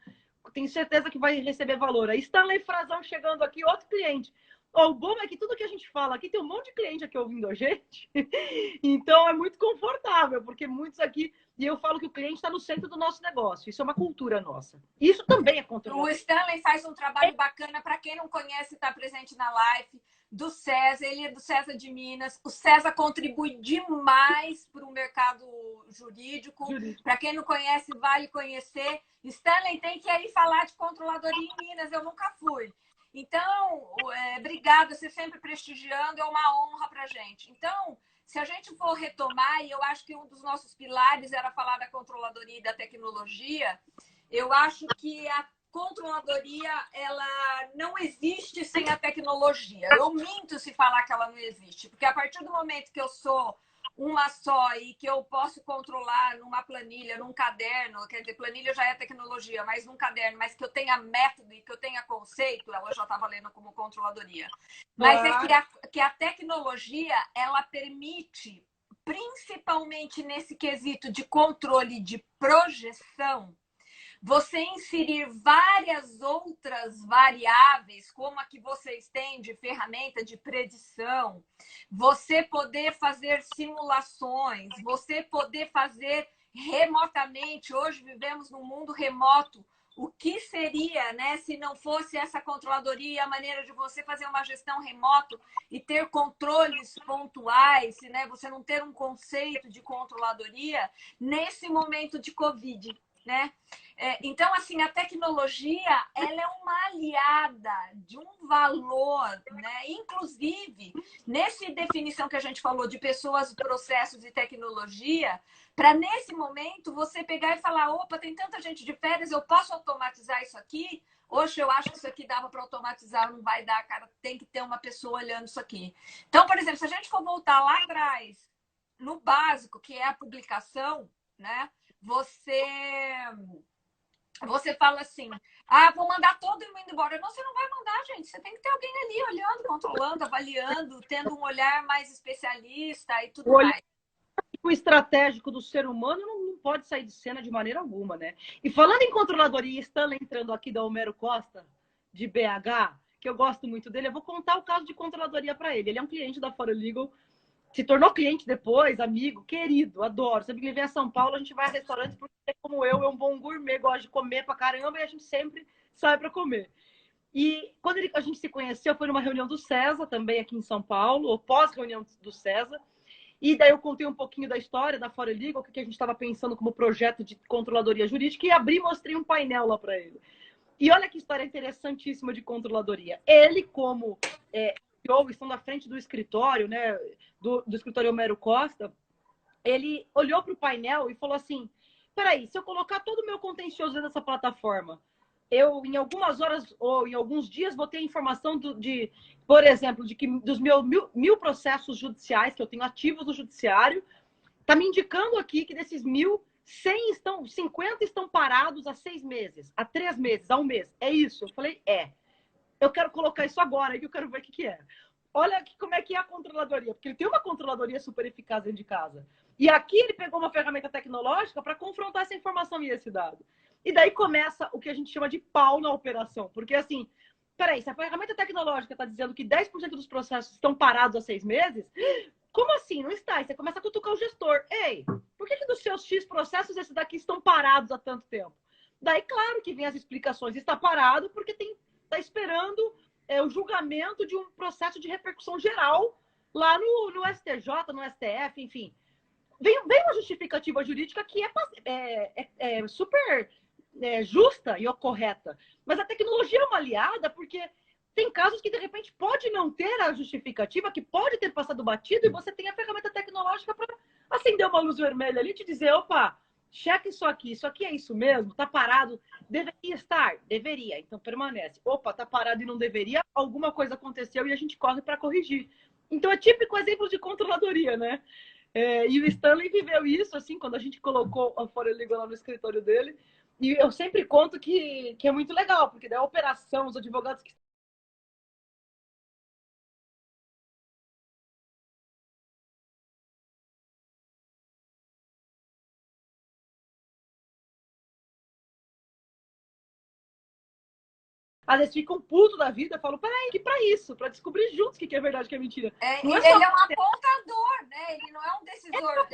[SPEAKER 1] tenho certeza que vai receber valor. Aí, Stanley Frazão chegando aqui, outro cliente. O bom é que tudo que a gente fala aqui, tem um monte de cliente aqui ouvindo a gente. Então, é muito confortável, porque muitos aqui... E eu falo que o cliente está no centro do nosso negócio. Isso é uma cultura nossa. Isso também é controle.
[SPEAKER 2] O Stanley faz um trabalho bacana. Para quem não conhece, está presente na live, do César. Ele é do César de Minas. O César contribui demais para o mercado jurídico. Para quem não conhece, vale conhecer. Stanley tem que ir falar de controladoria em Minas. Eu nunca fui. Então, obrigada, você sempre prestigiando, é uma honra para a gente. Então, se a gente for retomar, e eu acho que um dos nossos pilares era falar da controladoria e da tecnologia, eu acho que a controladoria, ela não existe sem a tecnologia. Eu minto se falar que ela não existe, porque a partir do momento que eu sou uma só e que eu posso controlar numa planilha, num caderno, quer dizer, planilha já é tecnologia, mas num caderno, mas que eu tenha método e que eu tenha conceito, ela já está valendo como controladoria. Mas é que a tecnologia, ela permite, principalmente nesse quesito de controle de projeção, você inserir várias outras variáveis, como a que vocês têm de ferramenta de predição, você poder fazer simulações, você poder fazer remotamente. Hoje vivemos num mundo remoto. O que seria, né, se não fosse essa controladoria, a maneira de você fazer uma gestão remoto e ter controles pontuais, né, você não ter um conceito de controladoria nesse momento de Covid, né? Então, assim, a tecnologia, ela é uma aliada de um valor, né? Inclusive, nessa definição que a gente falou de pessoas, processos e tecnologia, para nesse momento você pegar e falar, opa, tem tanta gente de férias, eu posso automatizar isso aqui? Hoje eu acho que isso aqui dava para automatizar, não vai dar, cara, tem que ter uma pessoa olhando isso aqui. Então, por exemplo, se a gente for voltar lá atrás, no básico, que é a publicação, né? Você fala assim, vou mandar todo mundo embora. Não, você não vai mandar, gente. Você tem que ter alguém ali olhando, controlando, avaliando, tendo um olhar mais especialista e tudo mais.
[SPEAKER 1] O estratégico do ser humano pode sair de cena de maneira alguma, né? E falando em controladoria, Stanley entrando aqui da Homero Costa, de BH, que eu gosto muito dele, eu vou contar o caso de controladoria para ele. Ele é um cliente da Fora Legal, se tornou cliente depois, amigo, querido, adoro. Sempre que ele vem a São Paulo, a gente vai a restaurantes, porque como eu, é um bom gourmet, gosta de comer pra caramba, e a gente sempre sai para comer. E quando a gente se conheceu, foi numa reunião do César, também aqui em São Paulo, ou pós-reunião do César. E daí eu contei um pouquinho da história da Fora Legal, o que a gente estava pensando como projeto de controladoria jurídica, e abri e mostrei um painel lá para ele. E olha que história interessantíssima de controladoria. Ele, como CEO, estão na frente do escritório, né, do escritório Homero Costa, ele olhou para o painel e falou assim, peraí, se eu colocar todo o meu contencioso nessa plataforma, eu, em algumas horas ou em alguns dias, vou ter informação por exemplo, de que dos meus mil processos judiciais que eu tenho ativos no judiciário, está me indicando aqui que desses 1.000, 50 estão parados há 6 meses, há 3 meses, há 1 mês. É isso? Eu falei, eu quero colocar isso agora, que eu quero ver o que é. Olha aqui como é que é a controladoria, porque ele tem uma controladoria super eficaz dentro de casa. E aqui ele pegou uma ferramenta tecnológica para confrontar essa informação e esse dado. E daí começa o que a gente chama de pau na operação. Porque assim, peraí, se a ferramenta tecnológica está dizendo que 10% dos processos estão parados há 6 meses, como assim? Não está. E você começa a cutucar o gestor. Ei, por que dos seus X processos esses daqui estão parados há tanto tempo? Daí, claro que vem as explicações. Está parado porque está esperando o julgamento de um processo de repercussão geral lá no STJ, no STF, enfim. Vem uma justificativa jurídica que é super justa e correta. Mas a tecnologia é uma aliada porque tem casos que, de repente, pode não ter a justificativa, que pode ter passado batido, e você tem a ferramenta tecnológica para acender uma luz vermelha ali e te dizer, opa, checa isso aqui é isso mesmo? Está parado? Deveria estar? Deveria, então permanece. Opa, está parado e não deveria? Alguma coisa aconteceu e a gente corre para corrigir. Então é típico exemplo de controladoria, né? E o Stanley viveu isso, assim, quando a gente colocou a Fora Legal lá no escritório dele. E eu sempre conto que é muito legal, porque daí a operação, os advogados que às vezes ficam putos da vida, falam, peraí, que pra isso, pra descobrir juntos o que é verdade e o que é mentira.
[SPEAKER 2] Não é só... Ele é um apontador, né? Ele não é um decisor.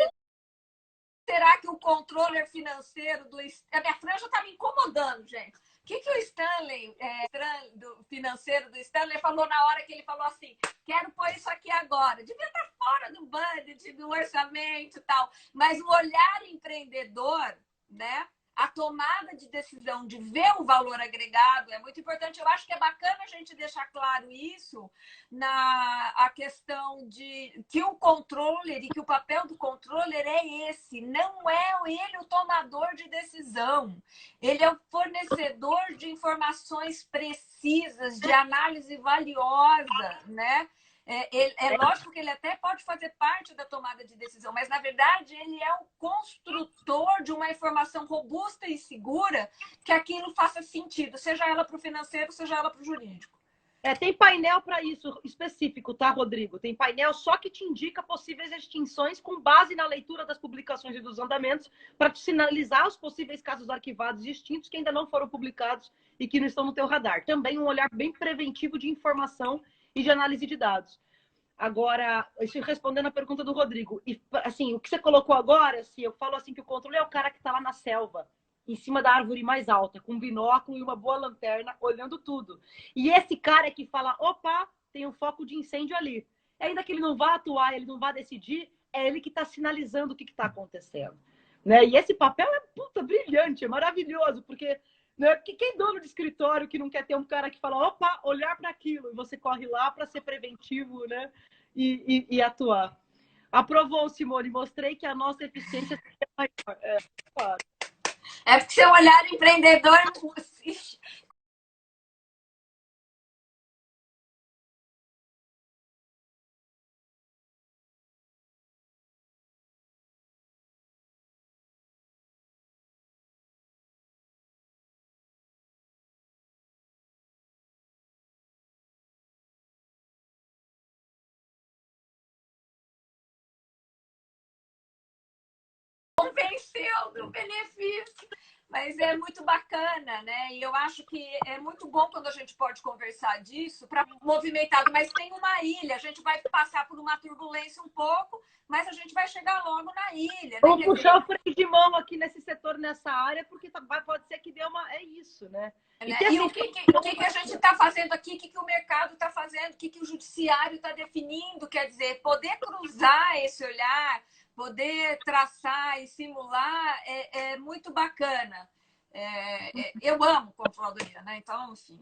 [SPEAKER 2] Será que o controller financeiro do... A minha franja está me incomodando, gente. O que o Stanley, do financeiro do Stanley, falou na hora que ele falou assim, quero pôr isso aqui agora. Devia estar fora do budget, do orçamento e tal. Mas o olhar empreendedor, né? A tomada de decisão de ver o valor agregado é muito importante. Eu acho que é bacana a gente deixar claro isso a questão de que o controller e que o papel do controller é esse, não é ele o tomador de decisão. Ele é o fornecedor de informações precisas, de análise valiosa, né? É lógico que ele até pode fazer parte da tomada de decisão, mas, na verdade, ele é o construtor de uma informação robusta e segura que aquilo faça sentido, seja ela para o financeiro, seja ela para o jurídico.
[SPEAKER 1] Tem painel para isso específico, tá, Rodrigo? Tem painel só que te indica possíveis extinções com base na leitura das publicações e dos andamentos para te sinalizar os possíveis casos arquivados e extintos que ainda não foram publicados e que não estão no teu radar. Também um olhar bem preventivo de informação e de análise de dados. Agora, respondendo a pergunta do Rodrigo, e assim, o que você colocou agora, assim, eu falo assim que o controle é o cara que está lá na selva, em cima da árvore mais alta, com um binóculo e uma boa lanterna, olhando tudo. E esse cara é que fala, opa, tem um foco de incêndio ali. E ainda que ele não vá atuar, ele não vá decidir, é ele que está sinalizando o que está acontecendo. Né? E esse papel é brilhante, é maravilhoso, porque né, quem é dono de escritório que não quer ter um cara que fala, opa, olhar para aquilo, e você corre lá para ser preventivo, né? E atuar. Aprovou, Simone, mostrei que a nossa eficiência é maior. Claro.
[SPEAKER 2] É porque seu olhar empreendedor... convenceu do benefício. Mas é muito bacana, né? E eu acho que é muito bom quando a gente pode conversar disso para movimentado. Mas tem uma ilha, a gente vai passar por uma turbulência um pouco, mas a gente vai chegar logo na ilha. Né?
[SPEAKER 1] Vamos puxar o freio de mão aqui nesse setor, nessa área, porque pode ser que dê uma... É isso, né?
[SPEAKER 2] E o que a gente está fazendo aqui, o que o mercado está fazendo, o que o judiciário está definindo, quer dizer, poder cruzar esse olhar, poder traçar e simular é muito bacana. Eu amo controladoria, né? Então, enfim.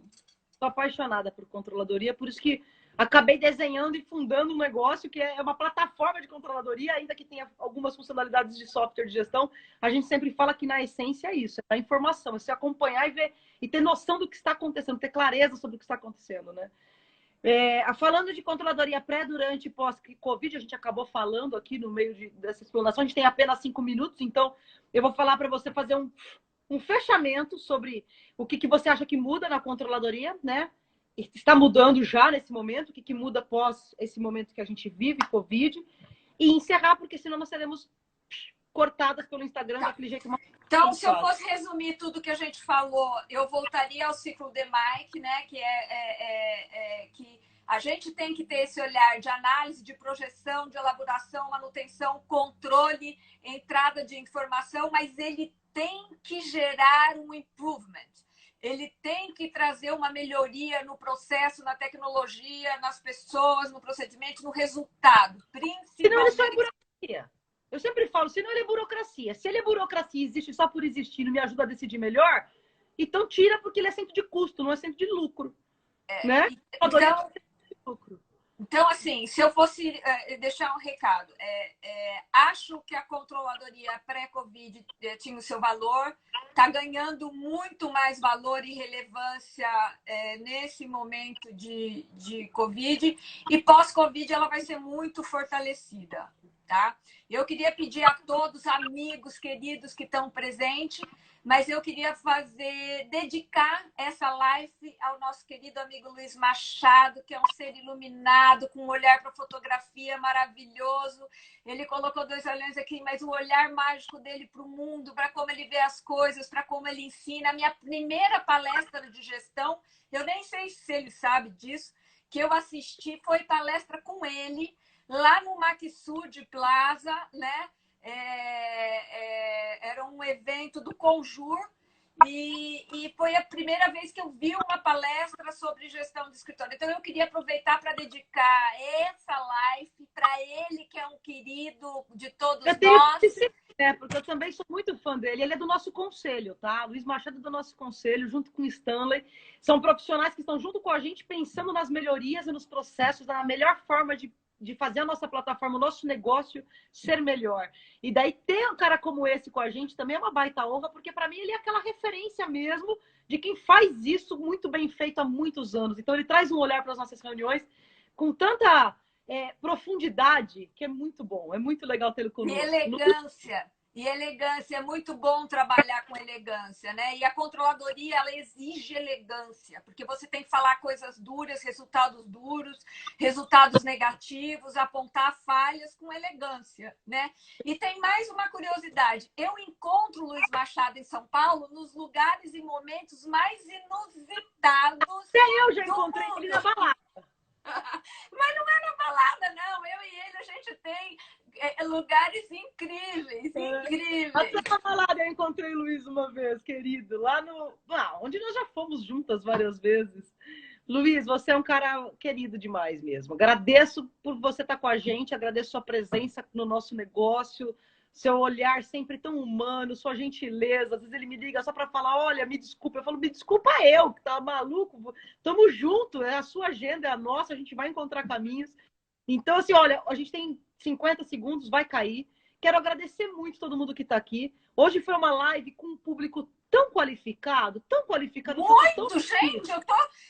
[SPEAKER 1] Estou apaixonada por controladoria, por isso que acabei desenhando e fundando um negócio que é uma plataforma de controladoria, ainda que tenha algumas funcionalidades de software de gestão. A gente sempre fala que na essência é isso, é a informação, é se acompanhar e ver e ter noção do que está acontecendo, ter clareza sobre o que está acontecendo, né? Falando de controladoria pré, durante e pós-Covid, a gente acabou falando aqui no meio dessa explanação, a gente tem apenas 5 minutos, então eu vou falar para você fazer um fechamento sobre o que você acha que muda na controladoria, né? Está mudando já nesse momento, o que muda após esse momento que a gente vive, Covid, e encerrar, porque senão nós seremos cortadas pelo Instagram daquele jeito mais...
[SPEAKER 2] Então, se eu fosse resumir tudo que a gente falou, eu voltaria ao ciclo de Mike, né? Que a gente tem que ter esse olhar de análise, de projeção, de elaboração, manutenção, controle, entrada de informação, mas ele tem que gerar um improvement. Ele tem que trazer uma melhoria no processo, na tecnologia, nas pessoas, no procedimento, no resultado. Principalmente...
[SPEAKER 1] Senão isso é burocracia. Eu sempre falo, senão ele é burocracia. Se ele é burocracia e existe só por existir e não me ajuda a decidir melhor, então tira, porque ele é centro de custo, não é centro de lucro. Né?
[SPEAKER 2] Então, assim, se eu fosse deixar um recado, acho que a controladoria pré-Covid tinha o seu valor, está ganhando muito mais valor e relevância nesse momento de Covid, e pós-Covid ela vai ser muito fortalecida. Tá? Eu queria pedir a todos, amigos, queridos que estão presentes, mas eu queria dedicar essa live ao nosso querido amigo Luiz Machado, que é um ser iluminado, com um olhar para fotografia maravilhoso. Ele colocou 2 olhões aqui, mas o olhar mágico dele para o mundo, para como ele vê as coisas, para como ele ensina. A minha primeira palestra de gestão, eu nem sei se ele sabe disso, que eu assisti, foi palestra com ele, lá no Maxud Plaza, né? Era um evento do Conjur e foi a primeira vez que eu vi uma palestra sobre gestão de escritório. Então, eu queria aproveitar para dedicar essa live para ele, que é um querido de todos nós.
[SPEAKER 1] Porque eu também sou muito fã dele. Ele é do nosso conselho, tá? Luiz Machado é do nosso conselho, junto com o Stanley. São profissionais que estão junto com a gente, pensando nas melhorias e nos processos, na melhor forma de fazer a nossa plataforma, o nosso negócio ser melhor. E daí ter um cara como esse com a gente também é uma baita honra, porque para mim ele é aquela referência mesmo de quem faz isso muito bem feito há muitos anos. Então ele traz um olhar para as nossas reuniões com tanta profundidade, que é muito bom, é muito legal tê-lo conosco.
[SPEAKER 2] E elegância, é muito bom trabalhar com elegância, né? E a controladoria, ela exige elegância, porque você tem que falar coisas duras, resultados negativos, apontar falhas com elegância, né? E tem mais uma curiosidade, eu encontro o Luiz Machado em São Paulo nos lugares e momentos mais inusitados.
[SPEAKER 1] Até eu já encontrei ele na balada.
[SPEAKER 2] Mas não é na balada, não. Eu e ele, a gente tem lugares incríveis.
[SPEAKER 1] Até na balada eu encontrei o Luiz uma vez, querido. Lá onde nós já fomos juntas várias vezes. Luiz, você é um cara querido demais mesmo. Agradeço por você estar com a gente, agradeço sua presença no nosso negócio, seu olhar sempre tão humano, sua gentileza. Às vezes ele me liga só para falar, olha, me desculpa. Eu falo, me desculpa eu, que tá maluco. Tamo junto, a sua agenda é a nossa, a gente vai encontrar caminhos. Então, assim, olha, a gente tem 50 segundos, vai cair. Quero agradecer muito todo mundo que está aqui. Hoje foi uma live com um público tão qualificado, tão qualificado.
[SPEAKER 2] Muito, gente!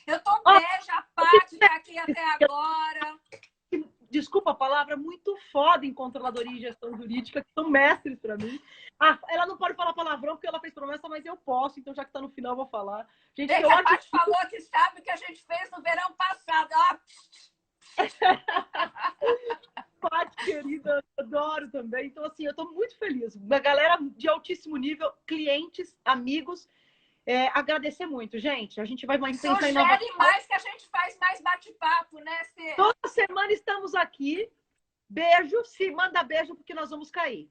[SPEAKER 2] Eu tô beijo, a Paty tá aqui até agora.
[SPEAKER 1] Desculpa a palavra, muito foda em controladoria e gestão jurídica, que são mestres para mim. Ela não pode falar palavrão porque ela fez promessa, mas eu posso, então já que está no final, eu vou falar.
[SPEAKER 2] Gente, a Paty falou que sabe o que a gente fez no verão passado.
[SPEAKER 1] Paty, querida, adoro também. Então, assim, eu estou muito feliz. Uma galera de altíssimo nível, clientes, amigos. Agradecer muito, gente. A gente vai pensar em
[SPEAKER 2] Sugere mais que a gente faz mais bate-papo, né, Fê?
[SPEAKER 1] Toda semana estamos aqui. Beijo. Se manda beijo, porque nós vamos cair.